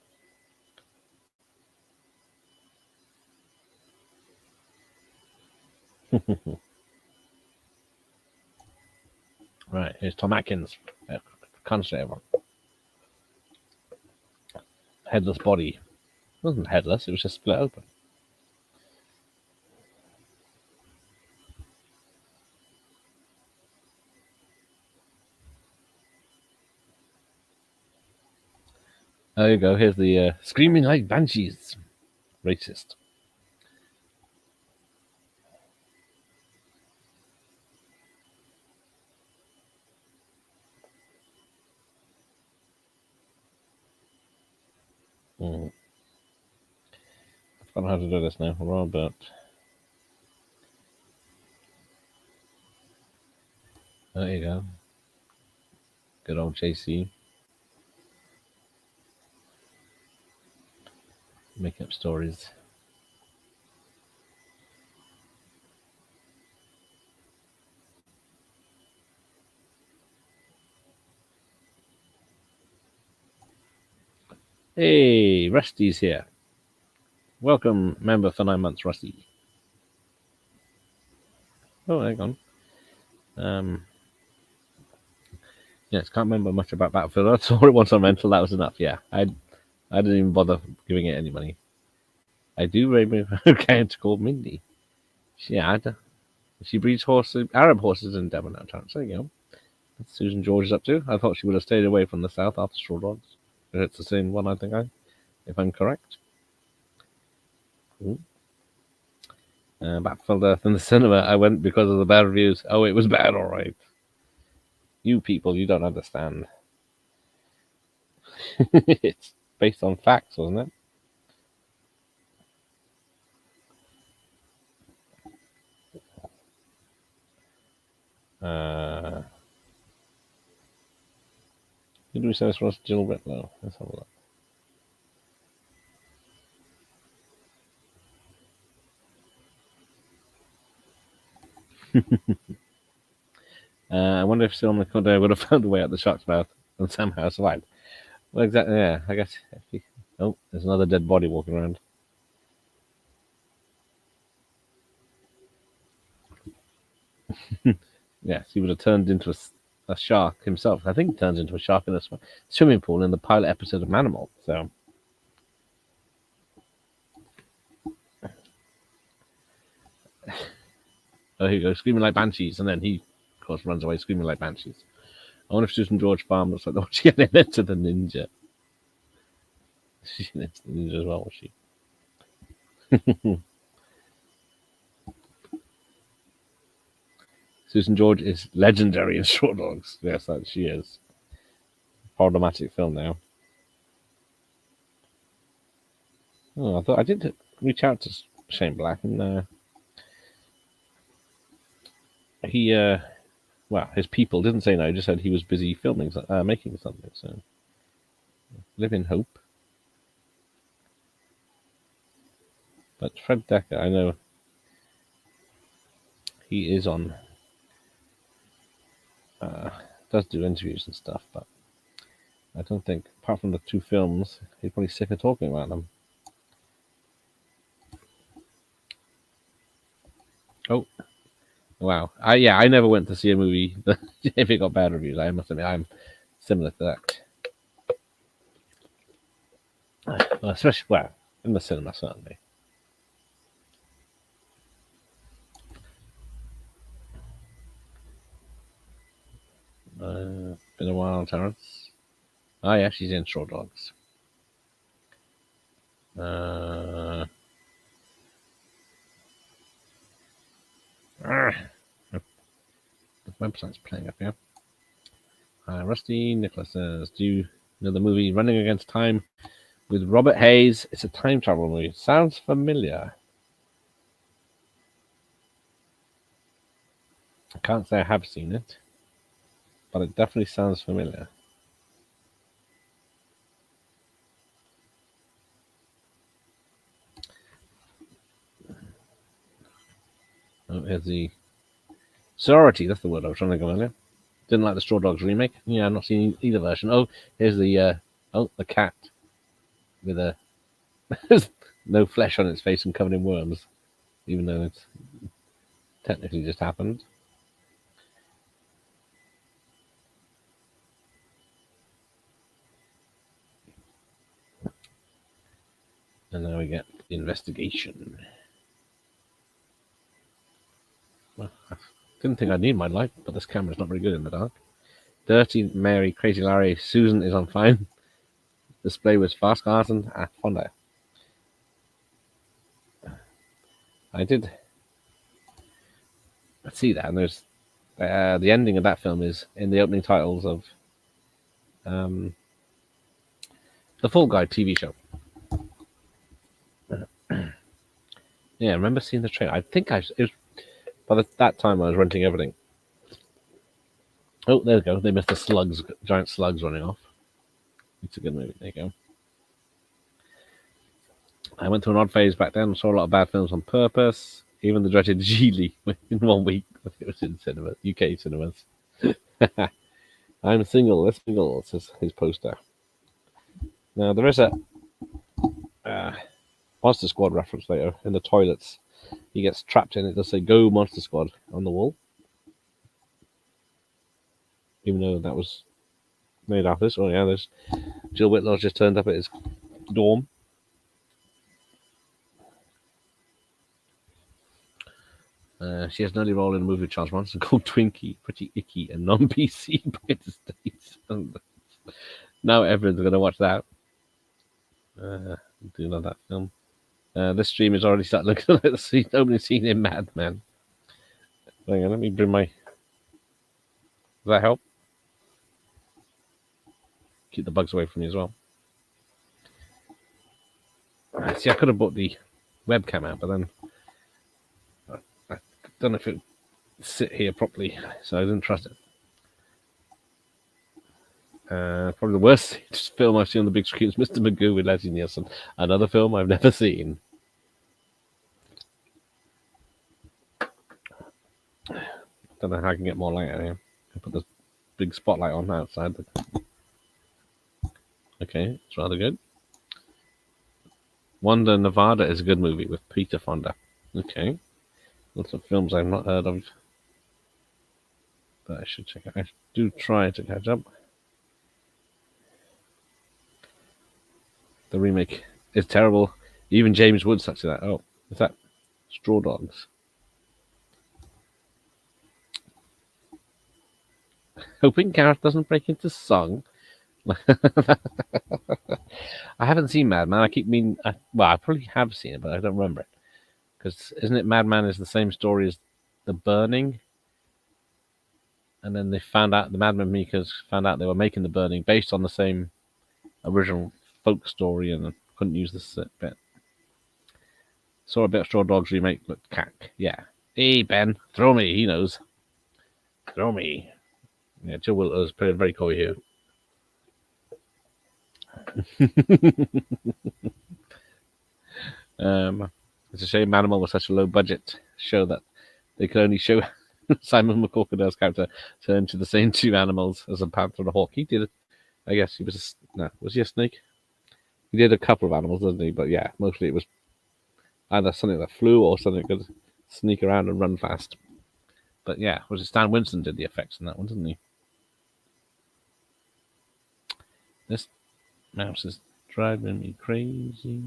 Right, here's Tom Atkins. Constable. Headless body. It wasn't headless, it was just split open. There you go. Here's the screaming like banshees. Racist. I've forgotten how to do this now. Robert. There you go. Good old JC. Make up stories. Hey, Rusty's here. Welcome, member for 9 months, Rusty. Oh, hang on. Yes, can't remember much about Battlefield. I saw it once on rental. That was enough. Yeah, I didn't even bother giving it any money. I do remember a account called Mindy. She breeds Arab horses in Devon now. There you go. That's Susan George is up to. I thought she would have stayed away from the south after Straw Dogs. But it's the same one, I think. If I'm correct. Battlefield Earth in the cinema. I went because of the bad reviews. Oh, it was bad, all right. You people, you don't understand. It's based on facts, wasn't it? Who do we say this was? Jill Whitlow. Let's have a look. I wonder if still on the Conde would have found a way out the shark's mouth and somehow survived. Well, exactly. Yeah, I guess. Oh, there's another dead body walking around. Yes, he would have turned into a shark himself. I think he turns into a shark in a swimming pool in the pilot episode of Manimal. So, oh, here you go, screaming like banshees, and then he, of course, runs away screaming like banshees. I wonder if Susan George Farm looks like the one she had into the ninja. She's into the ninja as well, was she? Susan George is legendary in Short Dogs. Yes, that she is. Problematic film now. Oh, I thought I did reach out to Shane Black, and he, well, his people didn't say no. Just said he was busy filming, making something. So, live in hope. But Fred Decker, I know he is on. Does do interviews and stuff, but I don't think, apart from the 2 films, he's probably sick of talking about them. Oh, wow! I never went to see a movie if it got bad reviews. I must admit, I'm similar to that. Well, especially in the cinema, certainly. Been a while, Terrence. Oh yeah, she's in Short Dogs. The website's playing up here. Rusty Nicholas says, do you know the movie Running Against Time with Robert Hayes? It's a time travel movie. Sounds familiar. I can't say I have seen it, but it definitely sounds familiar. Oh, here's the Sorority. That's the word I was trying to go earlier. Didn't like the Straw Dogs remake. Yeah, I've not seen either version. Oh, here's the the cat with a no flesh on its face and covered in worms, even though it's technically just happened. And now we get the investigation. Well, I didn't think I'd need my light, but this camera's not very good in the dark. Dirty Mary, Crazy Larry, Susan is on fine. Display was fast garden at Fonda. I did see that, and there's the ending of that film is in the opening titles of the Fall Guy TV show. Yeah, I remember seeing the trailer. I think it was by that time I was renting everything. Oh, there we go. They missed the slugs, giant slugs running off. It's a good movie. There you go. I went through an odd phase back then. Saw a lot of bad films on purpose. Even the dreaded Geely in 1 week. It was in cinema, UK cinemas. I'm single. Let's single. Says his poster. Now there is a Monster Squad reference later in the toilets. He gets trapped in it. Does say "Go Monster Squad" on the wall, even though that was made after this. Oh yeah, there's Jill Whitlow just turned up at his dorm. She has an early role in a movie with Charles Bronson called Twinkie, Pretty Icky, and non-PC by the States. Now everyone's going to watch that. Do love that film. This stream is already starting looking like the opening scene in Mad Men. Hang on, let me bring my. Does that help? Keep the bugs away from me as well. See, I could have bought the webcam out, but then I don't know if it sit here properly, so I didn't trust it. Probably the worst film I've seen on the big screen is Mr. Magoo with Leslie Nielsen. Another film I've never seen. Don't know how I can get more light out here. I put this big spotlight on outside. Okay, it's rather good. Wonder Nevada is a good movie with Peter Fonda. Okay. Lots of films I've not heard of that I should check out. I do try to catch up. The remake is terrible. Even James Woods such that. Oh, is that Straw Dogs? Hoping Gareth doesn't break into song. I haven't seen Mad Men. I keep meaning. Well, I probably have seen it, but I don't remember it. Because isn't it Mad Men is the same story as The Burning? And then they found out, the Mad Men makers found out they were making The Burning based on the same original folk story and couldn't use this bit. Saw a bit of Straw Dogs remake, but cack. Yeah. Hey, Ben, throw me. He knows. Throw me. Yeah, Jill Wilter's playing very coy here. It's a shame Manimal was such a low budget show that they could only show Simon McCorkindale's character turn to the same two animals as a panther and a hawk. He did it. I guess he was was he a snake? He did a couple of animals, didn't he? But yeah, mostly it was either something that flew or something that could sneak around and run fast. But yeah, was it Stan Winston did the effects in that one, didn't he? This mouse is driving me crazy.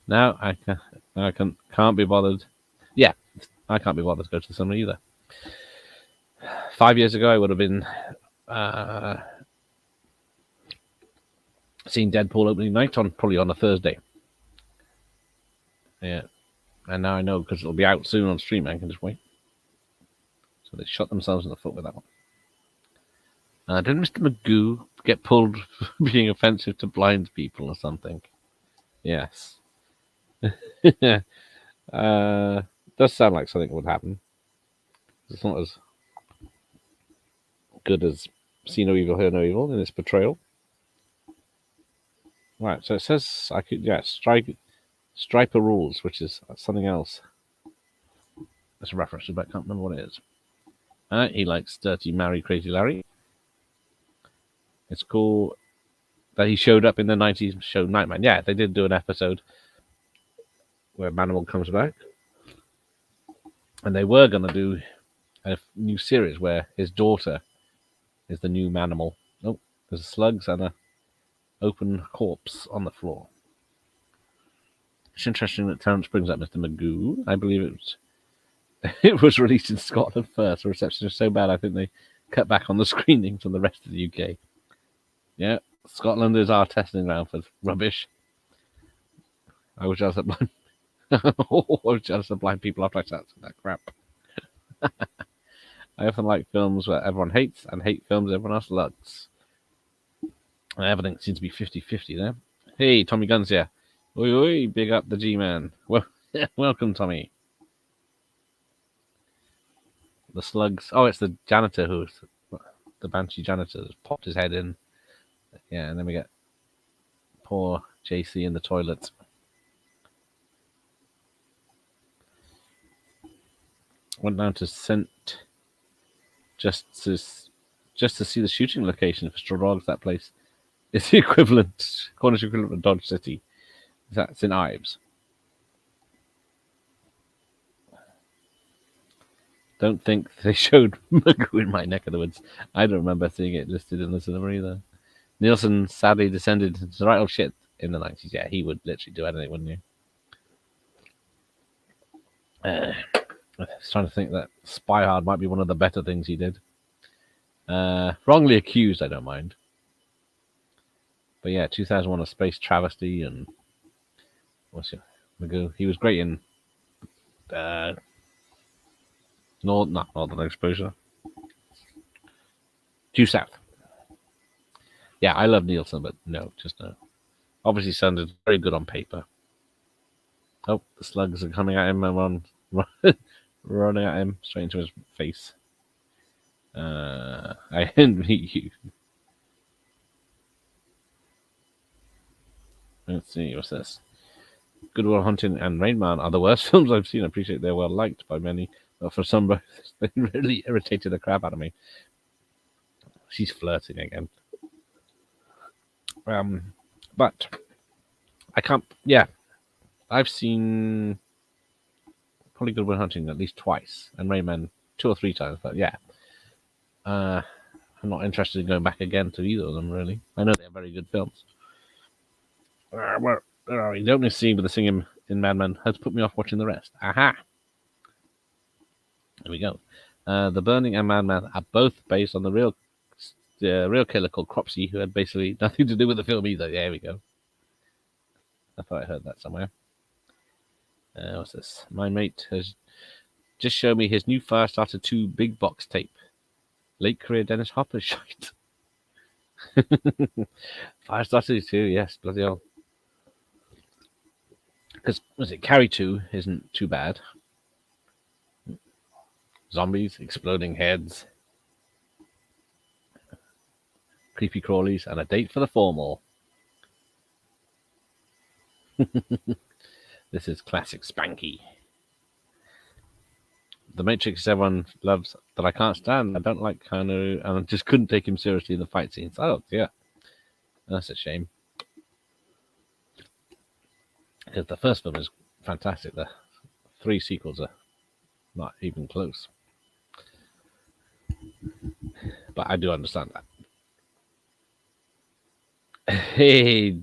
Now I can't be bothered. Yeah, I can't be bothered to go to the cinema either. 5 years ago, I would have been seeing Deadpool opening night probably on a Thursday. Yeah, and now I know because it'll be out soon on stream. I can just wait. So they shot themselves in the foot with that one. Didn't Mr. Magoo get pulled for being offensive to blind people or something? Yes. Does sound like something would happen. It's not as good as See No Evil, Hear No Evil in its portrayal. Right, so it says I could Striper Rules, which is something else. That's a reference to, but I can't remember what it is. He likes Dirty Mary Crazy Larry. It's cool that he showed up in the 90s show Nightman. Yeah, they did do an episode where Manimal comes back. And they were going to do a new series where his daughter is the new Manimal. Oh, there's slugs and an open corpse on the floor. It's interesting that Terence brings up Mr. Magoo. I believe it was released in Scotland first. The reception is so bad, I think they cut back on the screening from the rest of the UK. Yeah, Scotland is our testing ground for rubbish. I was jealous of blind. I was jealous of blind people after I sat that crap. I often like films where everyone hates and hate films everyone else loves. And everything seems to be 50-50 there. Hey, Tommy Guns here. Oi, oi, big up the G-Man. Well, welcome, Tommy. The slugs. Oh, it's the janitor who's the Banshee janitor has popped his head in. Yeah, and then we get poor JC in the toilet. Went down to St. just to see the shooting location for Straw Dogs. That place is the Cornish equivalent of Dodge City. That's in Ives. Don't think they showed Magoo in my neck of the woods. I don't remember seeing it listed in the cinema either. Nielsen sadly descended into the right old shit in the 90s. Yeah, he would literally do anything, wouldn't he? I was trying to think that Spy Hard might be one of the better things he did. Wrongly Accused, I don't mind. But yeah, 2001 A Space Travesty and what's it? Magoo. He was great in Northern Exposure. Due South. Yeah, I love Nielsen, but no, just no. Obviously sounded very good on paper. Oh, the slugs are coming at him. I'm on running at him straight into his face. I envy you. Let's see, what's this? Good Will Hunting and Rain Man are the worst films I've seen. I appreciate they're well liked by many, but for some, they really irritated the crap out of me. She's flirting again. But I can't. Yeah, I've seen probably Good Will Hunting at least twice, and Rain Man 2 or 3 times. But yeah, I'm not interested in going back again to either of them. Really, I know they're very good films. Where are we? The opening scene with the singing in Mad Men has put me off watching the rest. Aha! There we go. The Burning and Mad Men are both based on the real killer called Cropsey, who had basically nothing to do with the film either. There we go. I thought I heard that somewhere. What's this? My mate has just showed me his new Firestarter 2 big box tape. Late career Dennis Hopper shite. Firestarter 2, yes, bloody hell. Because, was it Carrie 2 isn't too bad. Zombies, exploding heads, creepy crawlies, and a date for the formal. This is classic Spanky. The Matrix everyone loves that I can't stand. I don't like Keanu, and I just couldn't take him seriously in the fight scenes. Oh, yeah. That's a shame. Because the first film is fantastic. The 3 sequels are not even close. But I do understand that. Hey,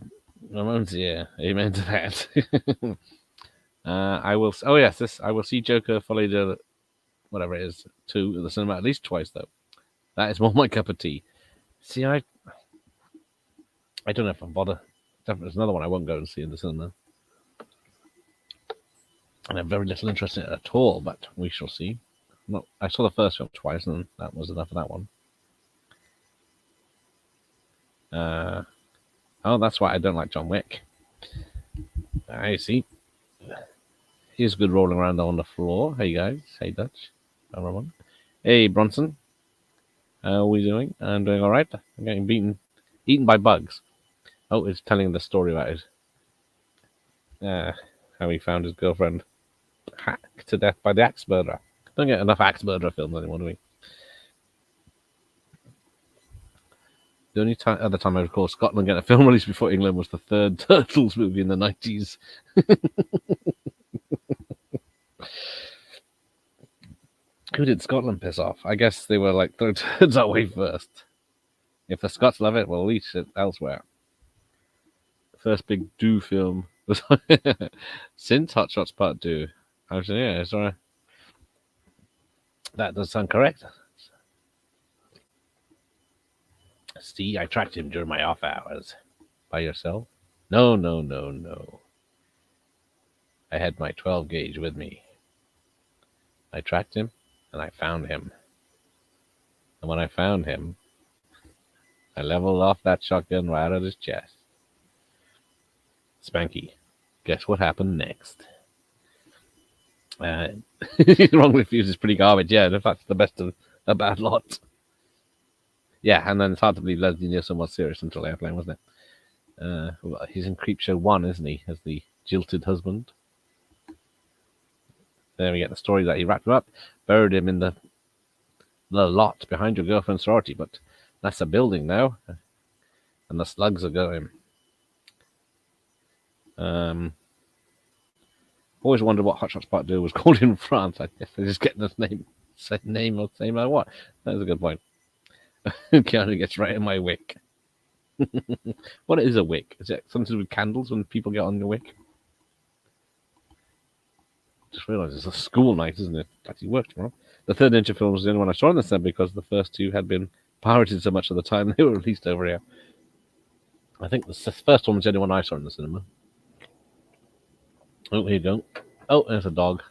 Ramon's here. Amen to that. I will. Oh yes, this. I will see Joker follow the whatever it is 2 at the cinema at least twice though. That is more my cup of tea. See, I don't know if I'm bothered. There's another one I won't go and see in the cinema. And I have very little interest in it at all, but we shall see. I saw the first film twice, and that was enough of that one. Oh, that's why I don't like John Wick. I see. He's good rolling around on the floor. Hey guys. Hey Dutch. Everyone. Hey Bronson. How are we doing? I'm doing all right. I'm getting eaten by bugs. Oh, it's telling the story about it. How he found his girlfriend hacked to death by the axe murderer. Don't get enough axe murderer films anymore, do we? The only other time I recall Scotland getting a film released before England was the third Turtles movie in the 90s. Who did Scotland piss off? I guess they were like throw turds our way first. If the Scots love it, we'll release it elsewhere. First big do film was since Hot Shots Part 2. Actually, yeah, sorry. That does sound correct. See, I tracked him during my off hours. By yourself? No. I had my 12 gauge with me. I tracked him, and I found him. And when I found him, I leveled off that shotgun right at his chest. Spanky, guess what happened next? Wrong Refuse is pretty garbage. Yeah, in fact, the best of a bad lot. Yeah, and then it's hard to believe Leslie Nielsen was serious until Airplane, wasn't it? Well, he's in Creepshow 1, isn't he? As the jilted husband. Then we get the story that he wrapped him up, buried him in the lot behind your girlfriend's sorority, but that's a building now, and the slugs are going. Always wondered what Hot Shots Part 2 was called in France. I guess they're just getting the name or same matter what. That's a good point. Keanu gets right in my wick. What is a wick? Is it something to do with candles when people get on your wick? Just realised it's a school night, isn't it? Actually worked tomorrow. The third Ninja film was the only one I saw in the cinema because the first 2 had been pirated so much of the time they were released over here. I think the first one was the only one I saw in the cinema. Oh, here you go. Oh, there's a dog.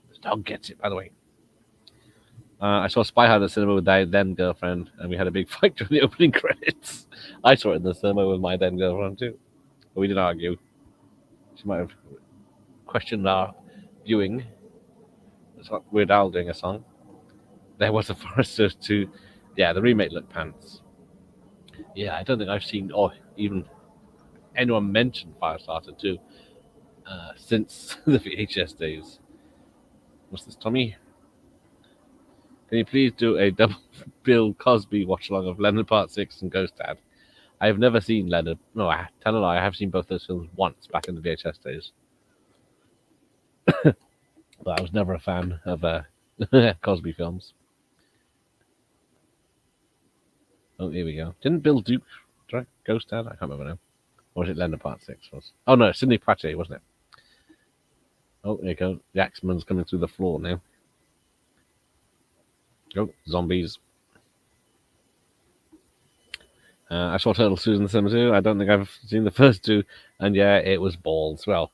This dog gets it, by the way. I saw Spy Hard at the cinema with my then girlfriend, and we had a big fight during the opening credits. I saw it in the cinema with my then girlfriend too. But we didn't argue. She might have questioned our viewing. It's got Weird Al doing a song. There was a Forester 2. Yeah, the remake looked pants. Yeah, I don't think I've seen or even anyone mention Firestarter 2 since the VHS days. What's this, Tommy? Can you please do a double Bill Cosby watch along of Leonard Part 6 and Ghost Dad? I have never seen Leonard. No, I tell a lie. I have seen both those films once back in the VHS days. But I was never a fan of Cosby films. Oh, here we go. Didn't Bill Duke direct Ghost Dad? I can't remember now. Or was it Leonard Part 6? Oh, no, Sidney Poitier, wasn't it? Oh, there you go. The Axeman's coming through the floor now. Oh, zombies. I saw Turtle Susan the Cinema too. I don't think I've seen the first two. And yeah, it was balls. Well,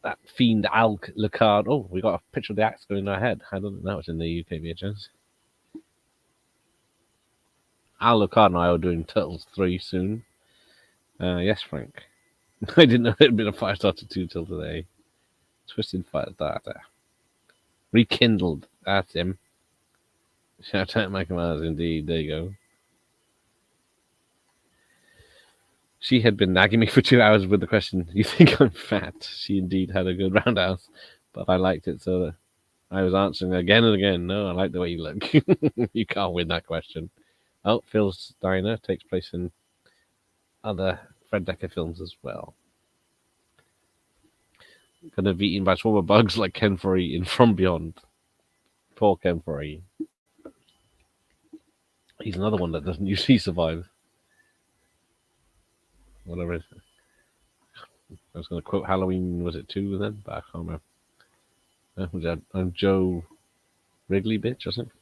that fiend Al Lecard. Oh, we got a picture of the axe going in our head. I don't know it's in the UK VHS. Al Lecard and I are doing Turtles 3 soon. Yes, Frank. I didn't know it had been a Firestarter 2 till today. Twisted Firestarter. Rekindled. That's him. Shout out Michael Myers, indeed. There you go. She had been nagging me for 2 hours with the question, "You think I'm fat?" She indeed had a good roundhouse, but I liked it, so that I was answering again and again. No, I like the way you look. You can't win that question. Oh, Phil's Diner takes place in other Fred Decker films as well. Gonna be eaten by swarm of bugs like Ken Foree in From Beyond. Poor Ken Foree. He's another one that doesn't usually survive. Whatever it is. I was going to quote Halloween, was it 2 then? But I can't remember. Was that I'm Joe Wrigley, bitch, or something?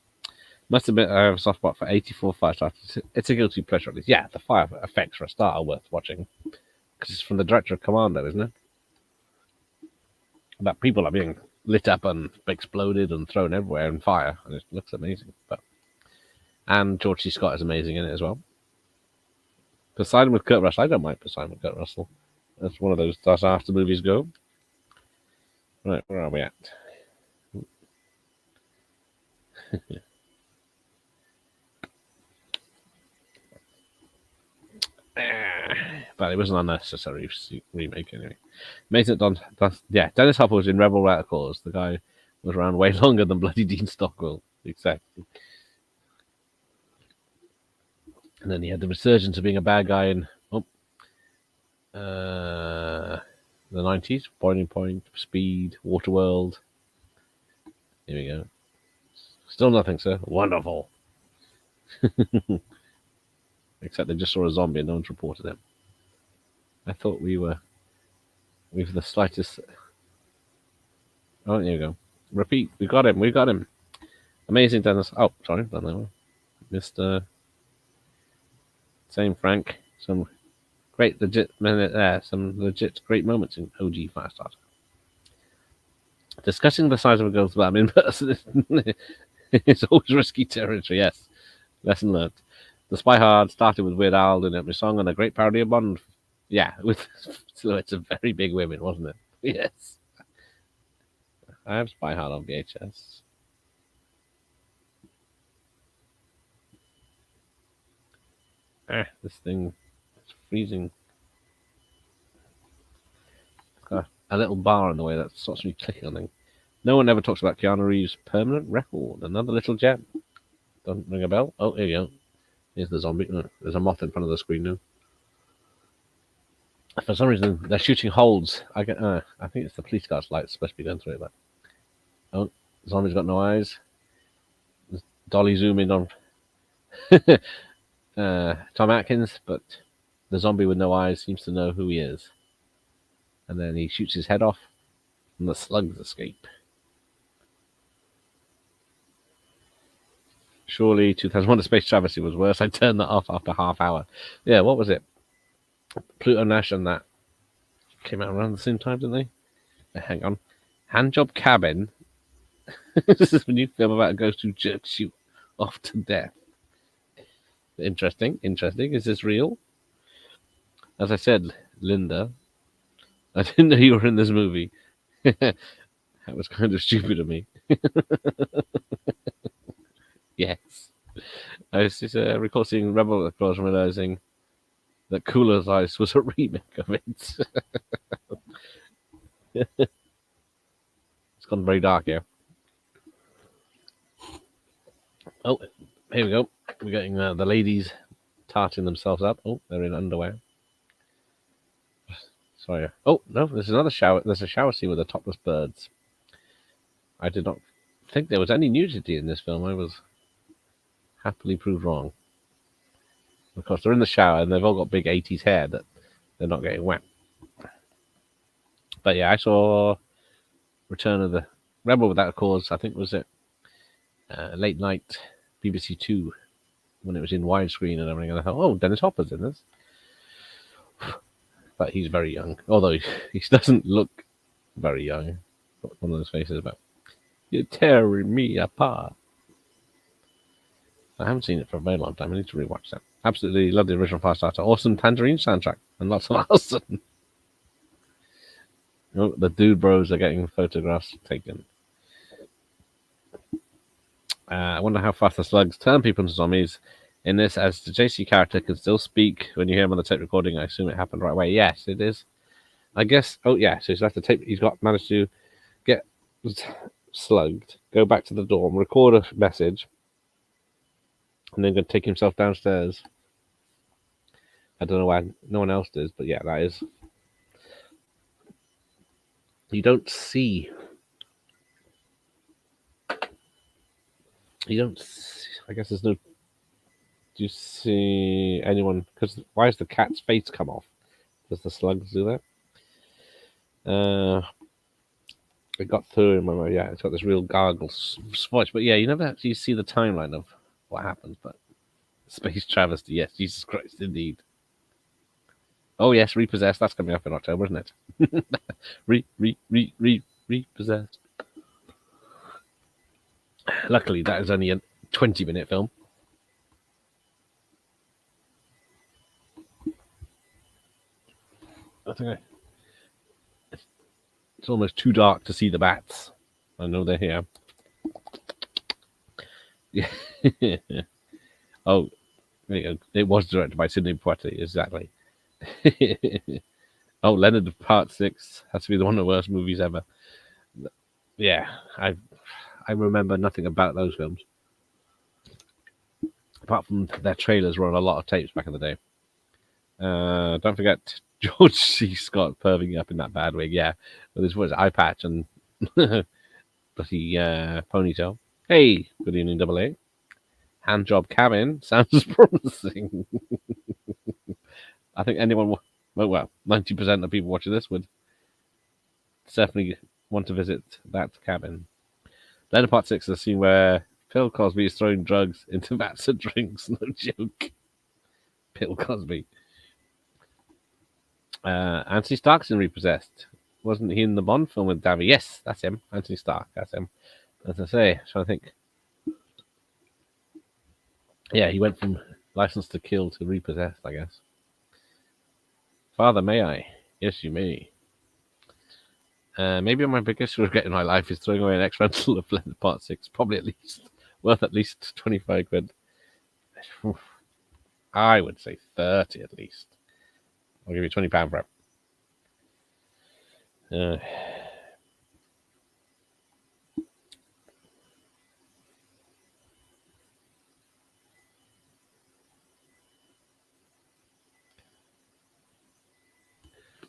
Must admit, I have a soft spot for 84 Firestarters. It's a guilty pleasure, at least. Yeah, the fire effects for a start are worth watching. Because it's from the director of Commando, isn't it? That people are being lit up and exploded and thrown everywhere in fire, and it looks amazing. And George C. Scott is amazing in it as well. Poseidon with Kurt Russell. I don't mind Poseidon with Kurt Russell. That's one of those disaster movies go. Right, where are we at? But it was an unnecessary remake anyway. Amazing that Dennis Hopper was in Rebel Without a Cause. The guy was around way longer than bloody Dean Stockwell. Exactly. And then he had the resurgence of being a bad guy in the 90s. Boiling Point, Speed, Waterworld. Here we go. Still nothing, sir. Wonderful. Except they just saw a zombie and no one's reported it. I thought we were with the slightest. Oh, here we go. Repeat. We got him. Amazing, Dennis. Oh, sorry. Done that one. Mr. Same Frank. Some great legit minute there. Some legit great moments in OG Firestarter. Discussing the size of a girl's bum in person is always risky territory. Yes. Lesson learned. The Spy Hard started with Weird Al doing every song and a great parody of Bond. Yeah, with silhouettes of very big women, wasn't it? Yes. I have Spy Hard on VHS. This thing is freezing. It's got a little bar in the way that stops me clicking on things. No one ever talks about Keanu Reeves' permanent record. Another little gem. Doesn't ring a bell. Oh, here you go. Here's the zombie. Oh, there's a moth in front of the screen now. For some reason, they're shooting holes. I think it's the police car's lights supposed to be going through it. But oh, zombie's got no eyes. Dolly zoom in on Tom Atkins, but the zombie with no eyes seems to know who he is. And then he shoots his head off, and the slugs escape. Surely 2001: A Space Travesty was worse. I turned that off after half hour. Yeah, what was it? Pluto Nash and that came out around the same time, didn't they? Hang on. Handjob Cabin. This is a new film about a ghost who jerks you off to death. Interesting. Is this real? As I said, Linda, I didn't know you were in this movie. That was kind of stupid of me. Yes. I was just recall seeing Rebel, of course, realizing that Cooler's Ice was a remake of it. It's gone very dark here. Oh, here we go. We're getting the ladies tarting themselves up. Oh, they're in underwear. Sorry. Oh, no, there's another shower. There's a shower scene with the topless birds. I did not think there was any nudity in this film. I was happily proved wrong. Of course, they're in the shower and they've all got big 80s hair that they're not getting wet. But yeah, I saw Return of the Rebel Without a Cause. I think was it late night BBC Two when it was in widescreen and everything. And I thought, oh, Dennis Hopper's in this. But he's very young, although he doesn't look very young. One of those faces about, you're tearing me apart. I haven't seen it for a very long time. I need to rewatch that. Absolutely love the original Firestarter. Awesome Tangerine soundtrack and lots of awesome. Oh, the dude bros are getting photographs taken. I wonder how fast the slugs turn people into zombies in this, as the JC character can still speak when you hear him on the tape recording. I assume it happened right away. Yes, it is. I guess. Oh, yeah. So he's left the tape. He's managed to get slugged, go back to the dorm, record a message, and then going to take himself downstairs. I don't know why no one else does, but yeah, that is. You don't see. I guess there's no. Do you see anyone? Because why does the cat's face come off? Does the slugs do that? It got through him. Yeah, it's got this real gargle voice. But yeah, you never actually see the timeline of what happens. But space travesty, yes, Jesus Christ, indeed. Oh yes, Repossessed. That's coming up in October, isn't it? Repossessed. Luckily, that is only a 20-minute film. I think it's almost too dark to see the bats. I know they're here. Yeah. Oh, it was directed by Sidney Poitier, exactly. Oh, Leonard Part 6 has to be one of the worst movies ever. Yeah, I remember nothing about those films. Apart from their trailers were on a lot of tapes back in the day. Don't forget George C. Scott perving up in that bad wig, yeah, with his eye patch and bloody ponytail. Hey, good evening, Double A. Handjob cabin sounds promising. I think anyone, well, 90% of people watching this would definitely want to visit that cabin. Then part 6 is a scene where Bill Cosby is throwing drugs into vats of drinks. No joke. Bill Cosby. Anthony Stark's in Repossessed. Wasn't he in the Bond film with Davy? Yes, that's him. Anthony Stark, that's him. As I say, so I think. Yeah, he went from License to Kill to Repossessed, I guess. Father, may I? Yes, you may. Maybe my biggest regret in my life is throwing away an X rental of Blended Part 6. Probably worth at least 25 quid. I would say 30 at least. I'll give you £20 for it.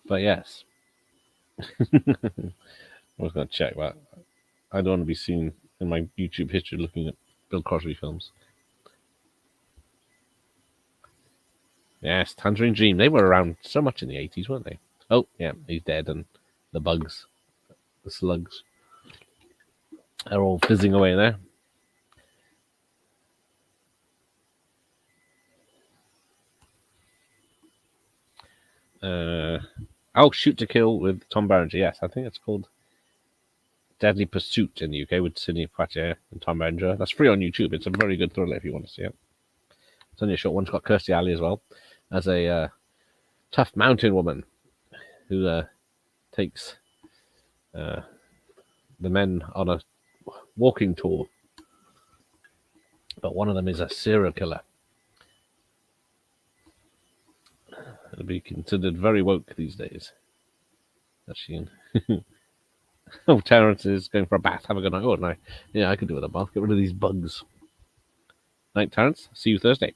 But yes. I was going to check, but I don't want to be seen in my YouTube history looking at Bill Cosby films. Yes, Tangerine Dream. They were around so much in the 80s, weren't they? Oh, yeah, he's dead, and the bugs, the slugs, they're all fizzing away there. Shoot to Kill with Tom Berenger. Yes, I think it's called Deadly Pursuit in the UK with Sidney Poitier and Tom Berenger. That's free on YouTube. It's a very good thriller if you want to see it. It's only a short one. It's got Kirstie Alley as well as a tough mountain woman who takes the men on a walking tour. But one of them is a serial killer. It'll be considered very woke these days. Actually, oh, Terrence is going for a bath. Have a good night. Oh, no. Yeah, I could do with a bath. Get rid of these bugs. Night, Terrence. See you Thursday.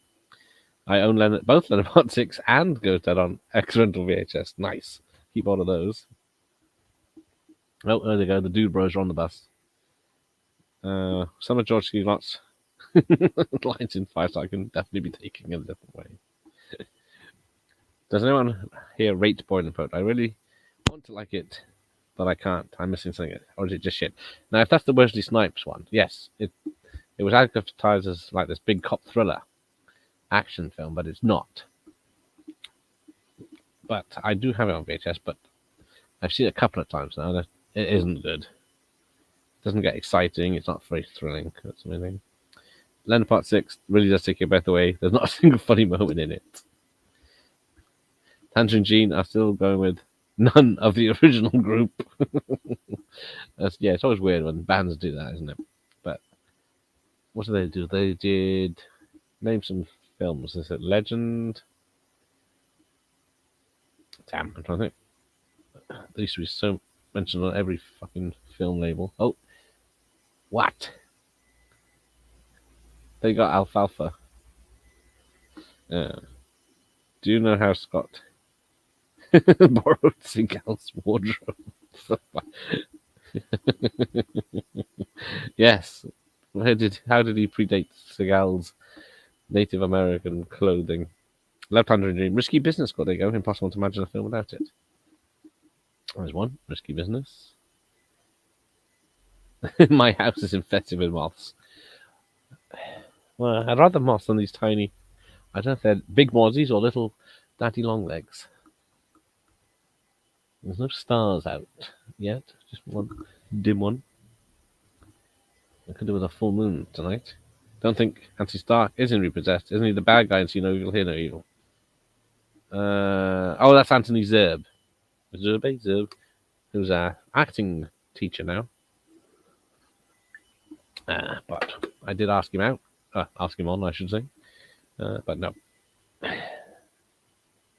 I own both Leonard Part 6 and Ghost Dead on X-Rental VHS. Nice. Keep all of those. Oh, there they go. The Dude Bros are on the bus. Some of George C. Lots lines in 5-star can definitely be taken in a different way. Does anyone here rate Boiling Point? I really want to like it, but I can't. I'm missing something. Or is it just shit? Now, if that's the Wesley Snipes one, yes, it was advertised as like this big cop thriller action film, but it's not. But I do have it on VHS, but I've seen it a couple of times now. It isn't good. It doesn't get exciting. It's not very thrilling. That's amazing. Leonard Part 6 really does take your breath away. There's not a single funny moment in it. Tangerine Gene are still going with none of the original group. Yeah, it's always weird when bands do that, isn't it? But what did they do? They did name some films. Is it Legend? Damn, I'm trying to think. There used to be so mentioned on every fucking film label. Oh, what? They got Alfalfa. Do you know how Scott borrowed Seagal's wardrobe? Yes. How did he predate Seagal's Native American clothing? Left Hand Dream. Risky Business. There you go. Impossible to imagine a film without it. There's one. Risky Business. My house is infested with moths. Well, I'd rather moths than these tiny. I don't know if they're big mozzies or little daddy long legs. There's no stars out yet. Just one dim one. I could do with a full moon tonight. Don't think Anthony Stark isn't repossessed. Isn't he the bad guy and see no evil, hear no evil? Oh, that's Anthony Zerb. Zerb, who's an acting teacher now. But I did ask him out. Ask him on, I should say. But no.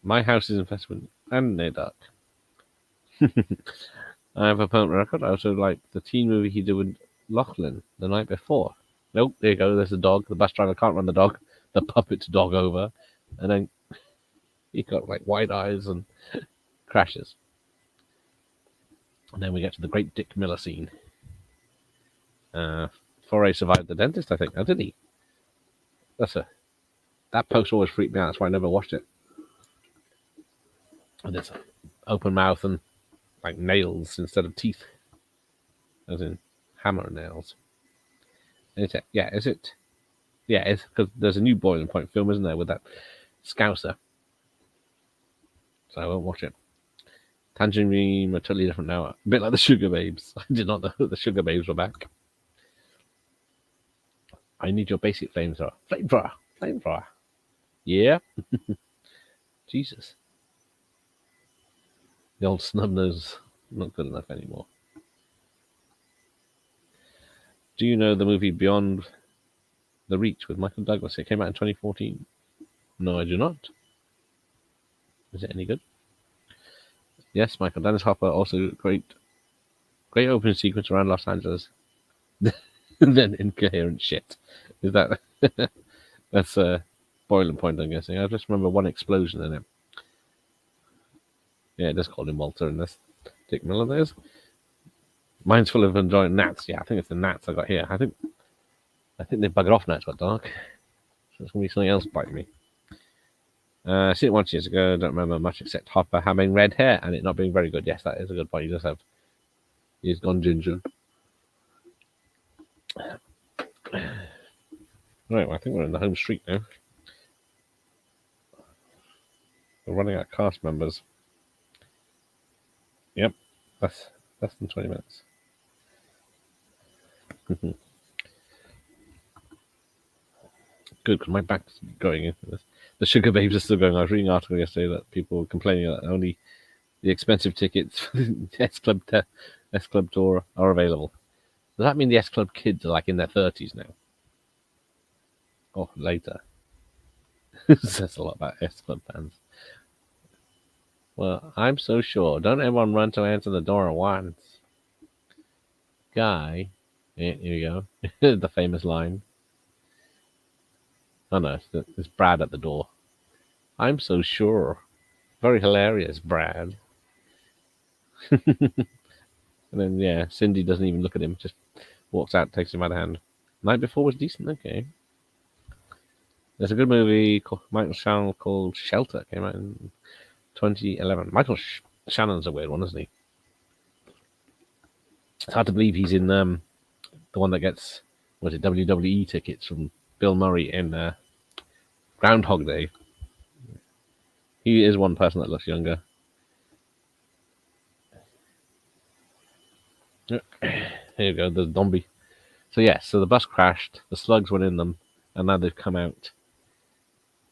My house is infested with and near dark. I have a permanent record. I also like the teen movie he did with Lachlan the night before. Nope, there you go. There's the dog. The bus driver can't run the dog. The puppet's dog over. And then he got like wide eyes and crashes. And then we get to the great Dick Miller scene. Foray survived the dentist, I think. How did he? That post always freaked me out. That's why I never watched it. And it's open mouth and like nails instead of teeth, as in hammer nails. Is it? Yeah, is it? Yeah, it's because there's a new Boiling Point film, isn't there, with that Scouser. So I won't watch it. Tangerine are totally different now. A bit like the Sugar Babes. I did not know the Sugar Babes were back. I need your basic flamethrower. Flamethrower. Yeah. Jesus. The old snub nose, not good enough anymore. Do you know the movie Beyond the Reach with Michael Douglas? It came out in 2014. No, I do not. Is it any good? Yes, Michael. Dennis Hopper, also great opening sequence around Los Angeles. Then incoherent shit. Is that... That's a Boiling Point, I'm guessing. I just remember one explosion in it. Yeah, it does call him Walter in this. Dick Miller, there's. Mine's full of enjoying gnats. Yeah, I think it's the gnats I got here. I think they buggered off now. It's got dark. So it's going to be something else biting me. I seen it once years ago. Don't remember much except Hopper having red hair and it not being very good. Yes, that is a good point. He does have. He's gone ginger. Right, well, I think we're in the home street now. We're running out of cast members. Yep, that's less than 20 minutes. Good, because my back's going into this. The Sugar Babes are still going. I was reading an article yesterday that people were complaining that only the expensive tickets for the S Club tour are available. Does that mean the S Club kids are like in their 30s now? Or later? Says a lot about S Club fans. Well, I'm so sure. Don't everyone run to answer the door at once. Guy. Yeah, here we go. The famous line. Oh no, it's Brad at the door. I'm so sure. Very hilarious, Brad. And then, yeah, Cindy doesn't even look at him, just walks out, takes him by the hand. Night Before was decent, okay. There's a good movie called Michael Shannon called Shelter, came out in 2011. Shannon's a weird one, isn't he? It's hard to believe he's in the one that gets, WWE tickets from Bill Murray in Groundhog Day. He is one person that looks younger. Here you go, the zombie. So yeah, so the bus crashed, the slugs went in them, and now they've come out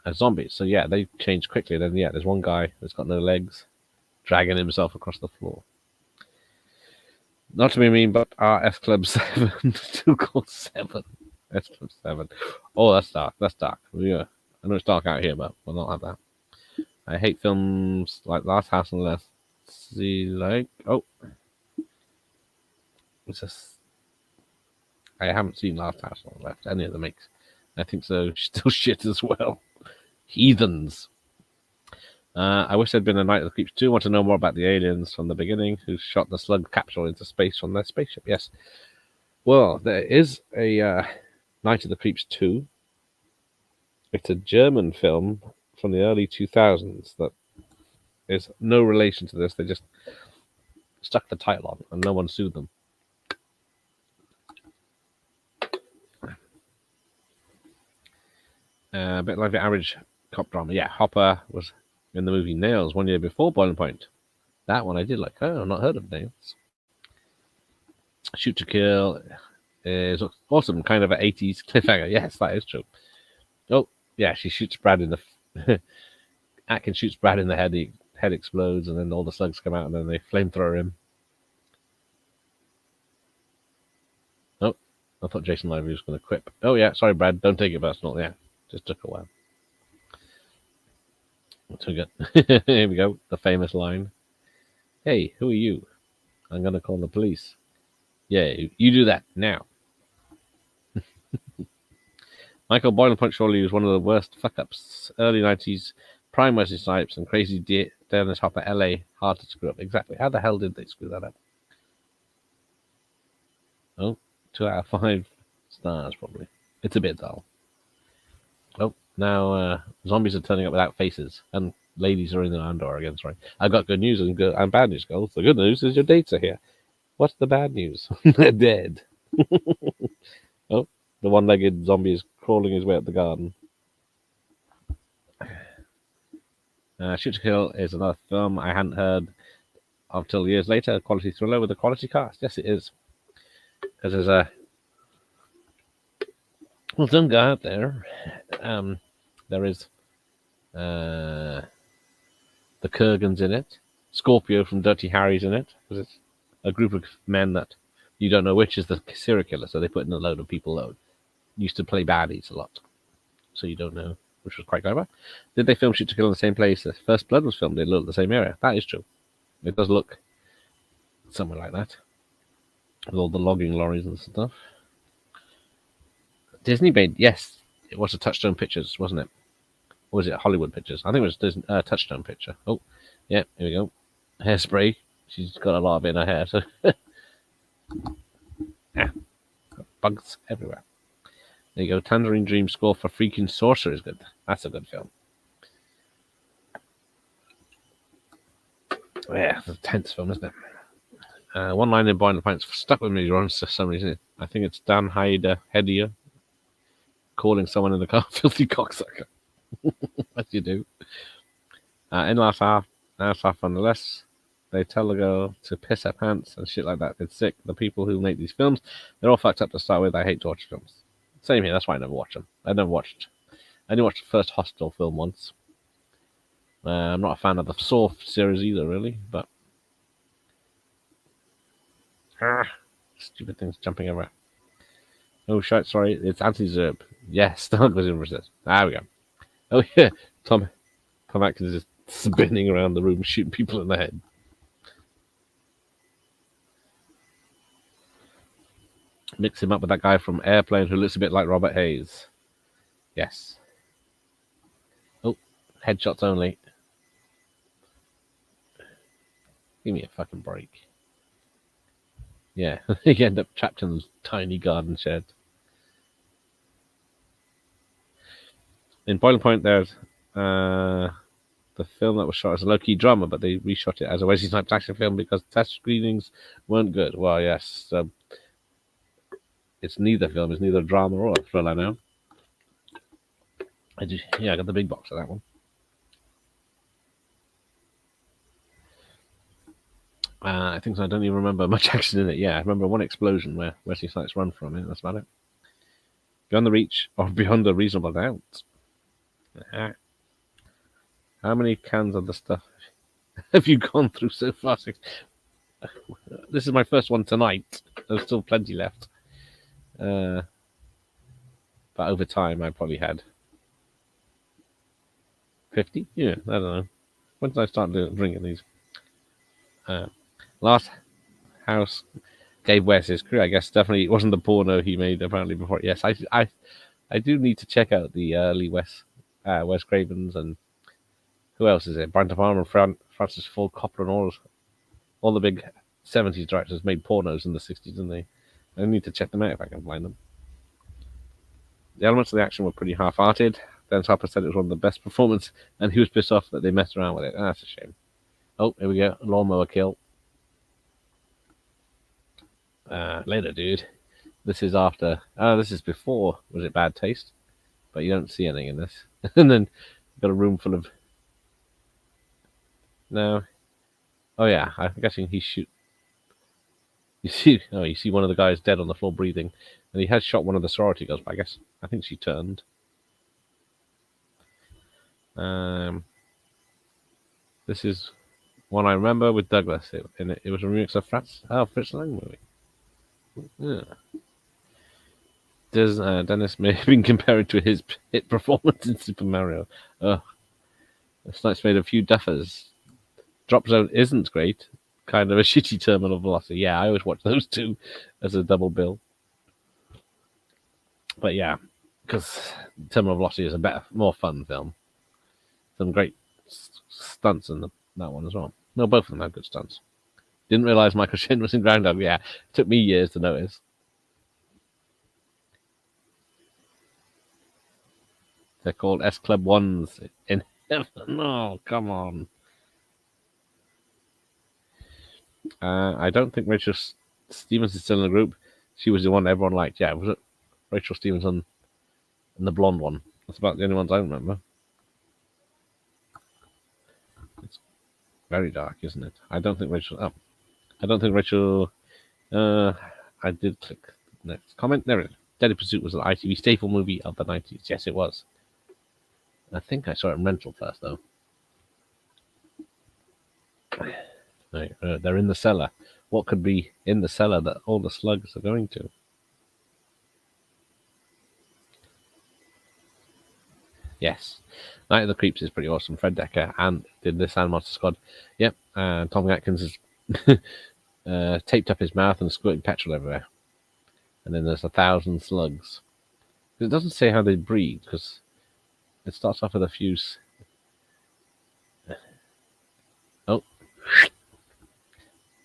as zombies. So yeah, they changed quickly. Then yeah, there's one guy that's got no legs, dragging himself across the floor. Not to be mean, but our S Club 7, still called 7. S Club 7. Oh, that's dark. That's dark. Yeah, I know it's dark out here, but we'll not have that. I hate films like Last House on the Left. See, like, oh, it's just I haven't seen Last House on the Left. Any of the makes. I think so. Still shit as well. Heathens. I wish there'd been a Night of the Creeps 2. Want to know more about the aliens from the beginning who shot the slug capsule into space from their spaceship? Yes. Well, there is a Night of the Creeps 2. It's a German film from the early 2000s that is no relation to this. They just stuck the title on and no one sued them. A bit like the average cop drama. Yeah, Hopper was in the movie Nails 1 year before Boiling Point. That one I did like. Oh, I've not heard of Nails. Shoot to Kill is awesome, kind of an 80s cliffhanger. Yes, that is true. Oh, yeah, she shoots Brad in the... Atkins shoots Brad in the head, head explodes, and then all the slugs come out, and then they flamethrower him. Oh, I thought Jason Lively was going to quip. Oh, yeah, sorry, Brad, don't take it personal. Yeah, just took a while. So good. Here we go, the famous line. Hey, who are you? I'm going to call the police. Yeah, you do that now. Michael Boiling Point surely was one of the worst fuck-ups. Early 90s, prime Wesley Snipes and crazy Dennis Hopper, LA, hard to screw up. Exactly. How the hell did they screw that up? Oh, 2 out of 5 stars, probably. It's a bit dull. Oh, now zombies are turning up without faces, and ladies are in the underwear again. Sorry. I've got good news and bad news, girls. The good news is your dates are here. What's the bad news? They're dead. Oh, the one-legged zombie is crawling his way up the garden. Shoot to Kill is another film I hadn't heard of till years later. A quality thriller with a quality cast. Yes, it is. Because there's a some guy out there. There is the Kurgans in it. Scorpio from Dirty Harry's in it. Because it's a group of men that you don't know which is the serial killer, so they put in a load of people that used to play baddies a lot. So you don't know, which was quite clever. Did they film Shoot to Kill in the same place as First Blood was filmed? They look the same area. That is true. It does look somewhere like that. With all the logging lorries and stuff. Disney made, yes, it was a Touchstone Pictures, wasn't it? Or was it Hollywood Pictures? I think it was Disney, Touchstone Picture. Oh, yeah, here we go. Hairspray. She's got a lot of it in her hair, so yeah, bugs everywhere. There you go. Tangerine Dream score for Freaking Sorcerer is good. That's a good film. Yeah, it's a tense film, isn't it? One line in Boiling Point's stuck with me for some reason. I think it's Dan Hedier calling someone in the car filthy cocksucker. As you do. In last half on the less, they tell the girl to piss her pants and shit like that. It's sick. The people who make these films, they're all fucked up to start with. I hate to watch films. Same here. That's why I never watch them. I only watched the first Hostel film once. I'm not a fan of the Saw series either, really. But Stupid things jumping everywhere. Oh shit! Sorry, it's anti-Zerb. Yes, the hug was in resist. There we go. Oh yeah, Tom Atkins is spinning around the room, shooting people in the head. Mix him up with that guy from Airplane who looks a bit like Robert Hayes. Yes. Oh, headshots only. Give me a fucking break. Yeah, you end up trapped in this tiny garden shed. In Boiling Point, there's the film that was shot as a low-key drama, but they reshot it as a Wesley Snipes action film because test screenings weren't good. Well, yes, it's neither film. It's neither a drama or a thriller now. I got the big box of that one. I think so. I don't even remember much action in it. Yeah, I remember one explosion where Wesley Snipes run from it. That's about it. Beyond the Reach or Beyond a Reasonable Doubt. How many cans of the stuff have you gone through so far? This is my first one tonight. There's still plenty left. But over time, I probably had 50. Yeah, I don't know. When did I start drinking these? Last house gave Wes his career. I guess definitely it wasn't the porno he made apparently before. Yes, I do need to check out the early Wes Cravens and who else is it? Brian De Palma and Francis Ford Coppola and all the big 70s directors made pornos in the 60s, didn't they? I need to check them out if I can find them. The elements of the action were pretty half-hearted. Dennis Hopper said it was one of the best performances, and he was pissed off that they messed around with it. That's a shame. Oh, here we go. Lawnmower kill. Later, dude. This is after. This is before. Was it Bad Taste? But you don't see anything in this. And then you've got a room full of. No. Oh yeah, I'm guessing he shoot. You see one of the guys dead on the floor breathing, and he has shot one of the sorority girls. But I think she turned. This is one I remember with Douglas. It was a remix of Fritz Lang movie. Yeah. Dennis may have been compared to his hit performance in Super Mario. Snipes made a few duffers. Drop Zone isn't great. Kind of a shitty Terminal Velocity. Yeah, I always watch those two as a double bill. But yeah, because Terminal Velocity is a better, more fun film. Some great stunts in that one as well. No, both of them had good stunts. Didn't realize Michael Sheen was in Groundhog. Yeah, it took me years to notice. They're called S Club Ones in heaven. Oh, come on. I don't think Rachel Stevens is still in the group. She was the one everyone liked. Yeah, was it Rachel Stevenson and the blonde one? That's about the only ones I remember. It's very dark, isn't it? I don't think Rachel. I did click next comment. There it is. Deadly Pursuit was an ITV staple movie of the 90s. Yes, it was. I think I saw it in rental first, though. They're in the cellar. What could be in the cellar that all the slugs are going to? Yes. Night of the Creeps is pretty awesome. Fred Decker and did this and Monster Squad. Yep. Tommy Atkins has taped up his mouth and squirting petrol everywhere. And then there's 1,000 slugs. It doesn't say how they breed because it starts off with a few. Oh.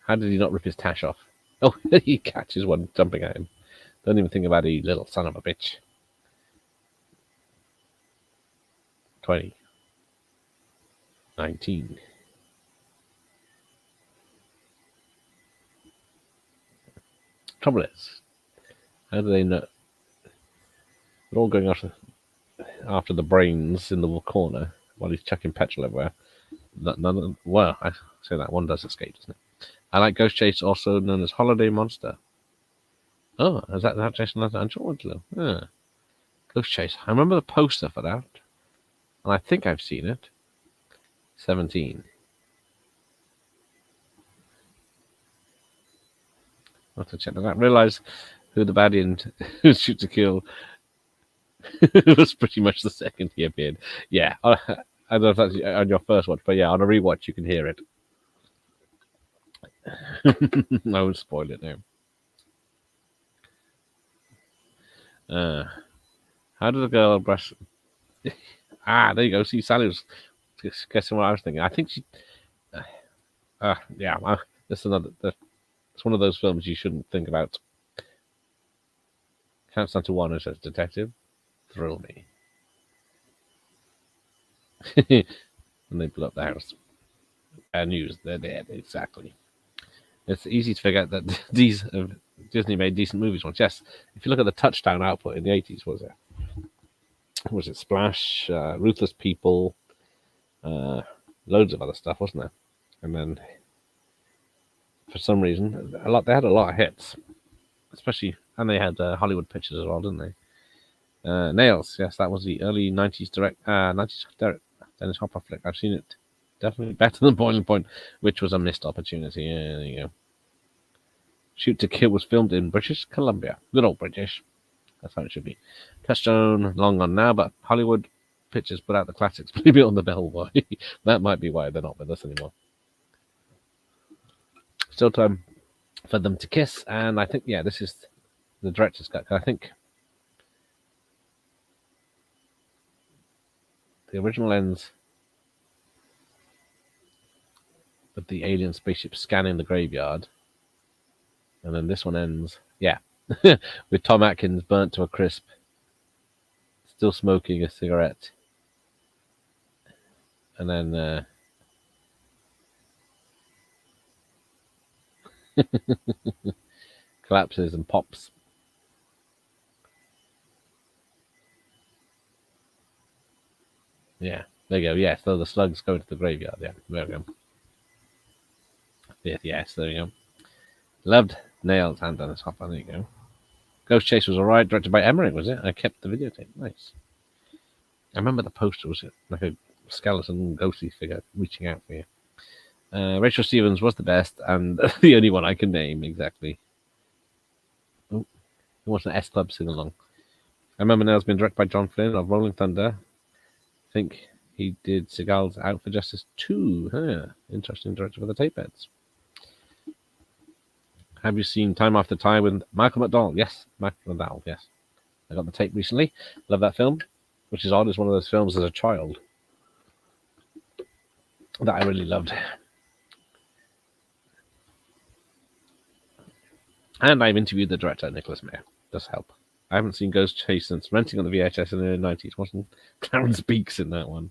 How did he not rip his tash off? Oh, he catches one jumping at him. Don't even think about it, you little son of a bitch. 20. 19. Trouble is, how do they know? They're all going after the brains in the corner while he's chucking petrol everywhere. Well, I say that one does escape, doesn't it? I like Ghost Chase, also known as Holiday Monster. Oh, is that Jason Angelo? Yeah. Ghost Chase. I remember the poster for that, and I think I've seen it. 17. have to check that out. Realize who the baddie in Shoot to Kill was pretty much the second he appeared. Yeah, I don't know if that's on your first watch, but yeah, on a rewatch you can hear it. I won't spoil it now. How did the girl brush? There you go. See, Sally was guessing what I was thinking. I think she. Yeah, this is another. It's one of those films you shouldn't think about. Counts down to one and says, "Detective, thrill me." And they blew up the house. Bad news, they're dead. Exactly. It's easy to forget that these Disney made decent movies once. Yes, if you look at the touchdown output in the 80s, was it Splash, Ruthless People, loads of other stuff, wasn't there? And then for some reason, they had a lot of hits, especially, and they had Hollywood Pictures as well, didn't they? Nails, yes, that was the early 90s Dennis Hopper flick. I've seen it. Definitely better than Boiling Point, which was a missed opportunity. Yeah, there you go. Shoot to Kill was filmed in British Columbia. Good old British. That's how it should be. Touchstone, long gone now, but Hollywood Pictures put out the classics. Leave it on the Bellboy. That might be why they're not with us anymore. Still time for them to kiss, and I think, yeah, this is the director's cut. I think the original ends with the alien spaceship scanning the graveyard, and then this one ends, yeah, with Tom Atkins burnt to a crisp, still smoking a cigarette, and then collapses and pops. Yeah, there you go. Yeah, so the slugs go to the graveyard. Yeah, there we go. Yes, there you go. Loved Nails and Dennis Hopper. There you go. Ghost Chase was alright, directed by Emmerich, was it? I kept the videotape. Nice. I remember the poster was like a skeleton ghostly figure reaching out for you. Rachel Stevens was the best and the only one I can name exactly. Oh, who wants an S Club sing along? I remember Nails being directed by John Flynn of Rolling Thunder. I think he did Seagal's Out for Justice 2. Huh. Interesting director for the tape heads. Have you seen Time After Time with Michael McDonald? Yes, Michael McDonald, yes. I got the tape recently. Love that film, which is odd. It's one of those films as a child that I really loved. And I've interviewed the director, Nicholas Mayer. Does help. I haven't seen Ghost Chase since renting on the VHS in the 90s. Wasn't Clarence Beeks in that one?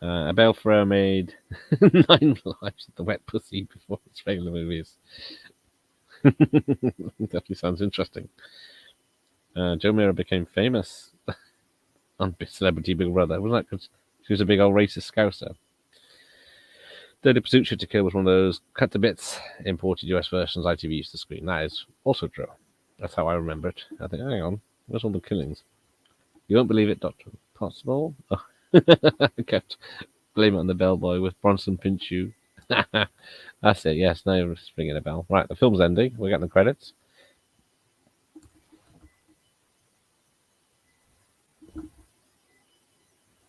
Abel Ferrer made 9 Lives of the Wet Pussy before its regular movies. Definitely sounds interesting. Joe Mira became famous on Celebrity Big Brother. Wasn't that because she was a big old racist scouser? Dirty Pursuit Shoot to Kill was one of those cut to bits imported US versions ITV used to screen. That is also true. That's how I remember it. I think, hang on, where's all the killings? You won't believe it, Dr. Possible. Oh. I kept blaming it on the bellboy with Bronson Pinchot. That's it, yes, now you're ringing a bell. Right, the film's ending. We're getting the credits.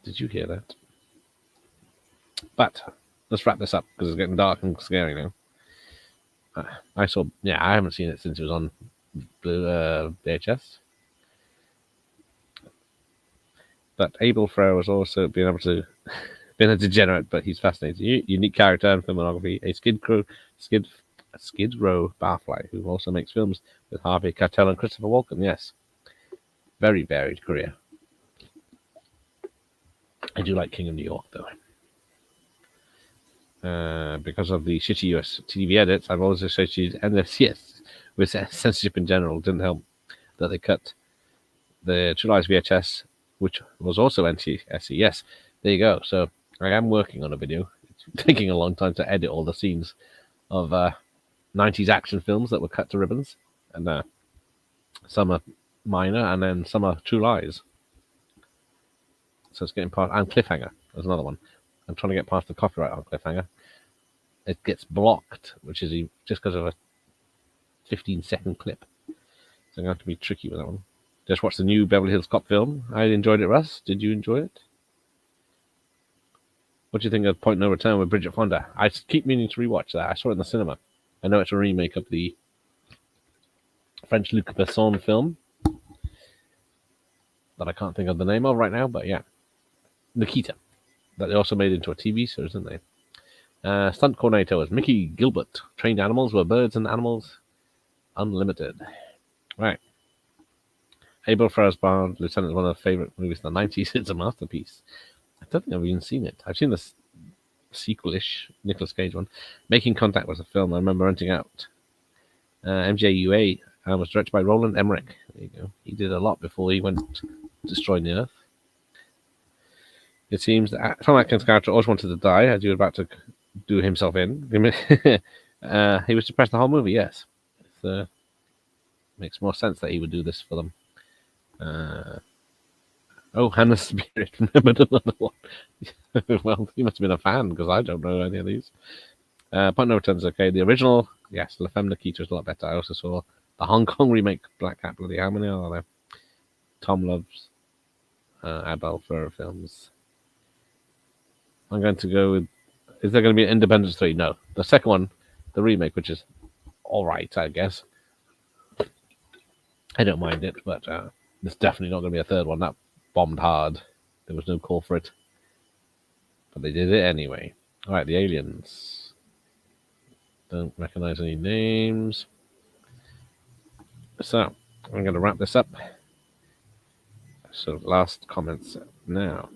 Did you hear that? But let's wrap this up because it's getting dark and scary now. I haven't seen it since it was on VHS. But Abel Ferrer was also been a degenerate, but he's fascinating. Unique character and filmography. A Skid Row barfly who also makes films with Harvey Keitel and Christopher Walken. Yes, very varied career. I do like King of New York though. Because of the shitty US TV edits, I've always associated NFCS with censorship in general. Didn't help that they cut the True Lies VHS, which was also NTSC. Yes, there you go. So I am working on a video. It's taking a long time to edit all the scenes of 90s action films that were cut to ribbons. And some are minor, and then some are True Lies. So it's getting past. And Cliffhanger. There's another one. I'm trying to get past the copyright on Cliffhanger. It gets blocked, which is just because of 15-second clip. So I'm going to be tricky with that one. Just watched the new Beverly Hills Cop film. I enjoyed it, Russ. Did you enjoy it? What do you think of Point No Return with Bridget Fonda? I keep meaning to rewatch that. I saw it in the cinema. I know it's a remake of the French Luc Besson film that I can't think of the name of right now, but yeah. Nikita. That they also made into a TV series, didn't they? Stunt coordinator was Mickey Gilbert. Trained animals were birds and animals unlimited. Right. Abel Ferrar's Bond Lieutenant is one of the favorite movies in the 90s. It's a masterpiece. I don't think I've even seen it. I've seen the sequel-ish Nicolas Cage one. Making Contact was a film I remember renting out. MJUA was directed by Roland Emmerich. There you go. He did a lot before he went destroying the Earth. It seems that Tom Atkins' character always wanted to die as he was about to do himself in. He was depressed the whole movie, yes. It makes more sense that he would do this for them. Hannah's Spirit remembered another one. Well, he must have been a fan because I don't know any of these. Point No Return's okay. The original, yes, La Femme Nikita is a lot better. I also saw the Hong Kong remake, Black Cat, bloody how many are there? Tom loves Abel Ferrara films. I'm going to go with. Is there going to be an Independence 3? No. The second one, the remake, which is all right, I guess. I don't mind it, but there's definitely not going to be a third one. That bombed hard. There was no call for it. But they did it anyway. All right, the aliens. Don't recognize any names. So, I'm going to wrap this up. So, last comments now.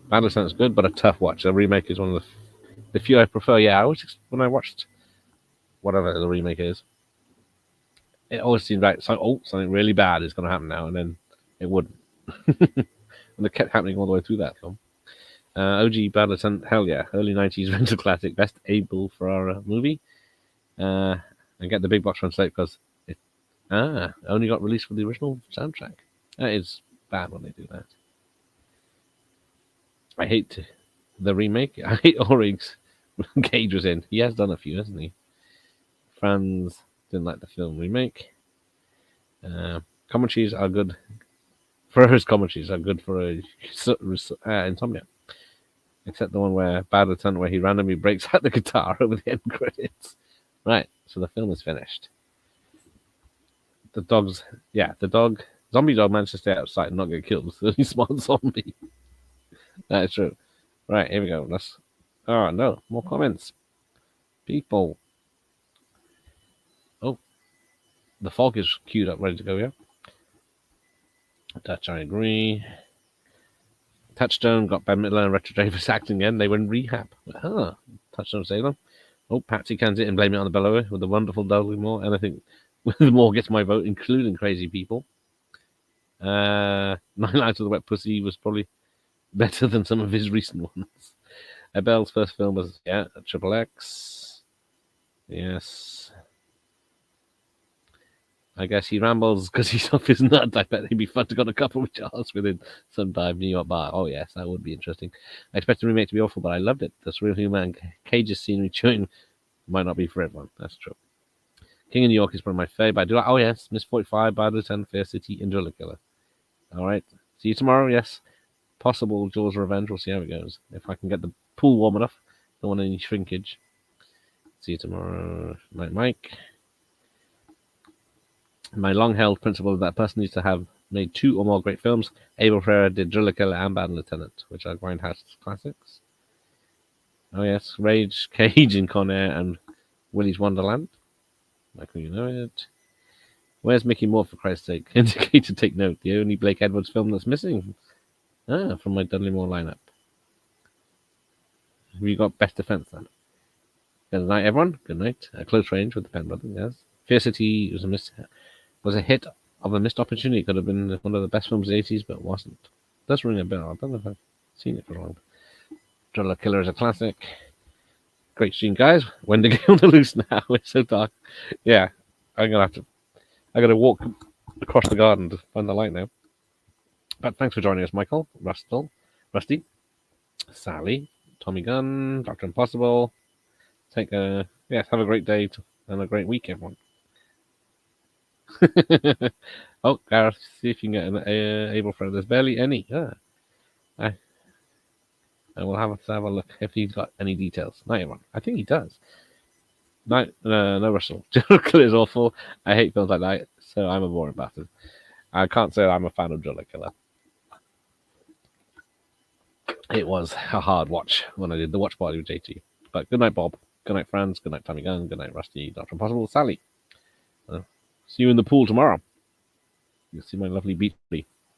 Battle sounds good, but a tough watch. The remake is one of the few I prefer. Yeah, I always, when I watched whatever the remake is, it always seemed like something really bad is going to happen now, and then it wouldn't. And it kept happening all the way through that film. OG Battle Ascent, hell yeah. Early 90s rental classic, best Abel Ferrara movie. And get the big box translate because it only got released for the original soundtrack. That is bad when they do that. I hate the remake. I hate Oryx. Cage was in. He has done a few, hasn't he? Fans didn't like the film remake. Commentaries are good. Ferrara's commentaries are good for Insomnia. Except the one where Bad Lieutenant, where he randomly breaks out the guitar over the end credits. Right, so the film is finished. The dog, zombie dog managed to stay outside and not get killed. So he's smart zombie. That is true. Right, here we go. Oh no, more comments. People. Oh, the fog is queued up, ready to go. Yeah. Touch, I agree. Touchstone got Ben Midler and Retro Davis acting again. They were in rehab. Touchstone Salem. Oh, Patsy cans it and blame it on the bellower with the wonderful Dudley Moore. And I think Moore gets my vote, including Crazy People. 9 Lives of the Wet Pussy was probably better than some of his recent ones. Abel's first film was, Triple X. Yes. I guess he rambles because he's off his nut. I bet it'd be fun to go to a couple of jars within some dive New York bar. Oh, yes, that would be interesting. I expect the remake to be awful, but I loved it. The surreal humor and Cage's scenery chewing might not be for everyone. That's true. King of New York is one of my favorite. I do like, oh, yes, Miss 45, Bad Lieutenant, Fair City, and Driller Killer. All right. See you tomorrow, yes. Possible Jaws Revenge. We'll see how it goes. If I can get the pool warm enough. Don't want any shrinkage. See you tomorrow. Night, Mike. My long-held principle is that a person needs to have made 2 or more great films. Abel Ferrara did Driller Killer and Bad Lieutenant, which are Grindhouse classics. Oh yes, Rage, Cage in Con Air, and Willy's Wonderland. Michael, you know it. Where's Mickey Moore, for Christ's sake? Indicate to take note. The only Blake Edwards film that's missing. From my Dudley Moore lineup. Have you got Best Defense then? Good night, everyone. Good night. Close Range with the Penn Brothers, yes. Fair City was a hit of a missed opportunity. It could have been one of the best films of the 80s, but it wasn't. It does ring a bell. I don't know if I've seen it for long. Driller Killer is a classic. Great stream, guys. When to get on the loose now? It's so dark. Yeah, I gotta walk across the garden to find the light now. But thanks for joining us, Michael, Rusty, Sally, Tommy Gunn, Dr. Impossible. Have a great day and a great week, everyone. Oh, Gareth, see if you can get an able friend. There's barely any. I will have to have a look if he's got any details. Night everyone. I think he does. Night, no, Russell. Driller Killer is awful. I hate films like that, so I'm a boring bastard. I can't say that I'm a fan of Driller Killer. It was a hard watch when I did the watch party with JT. But good night, Bob. Good night, Franz. Good night, Tommy Gunn. Good night, Rusty. Dr. Impossible, Sally. See you in the pool tomorrow. You'll see my lovely beach buddy.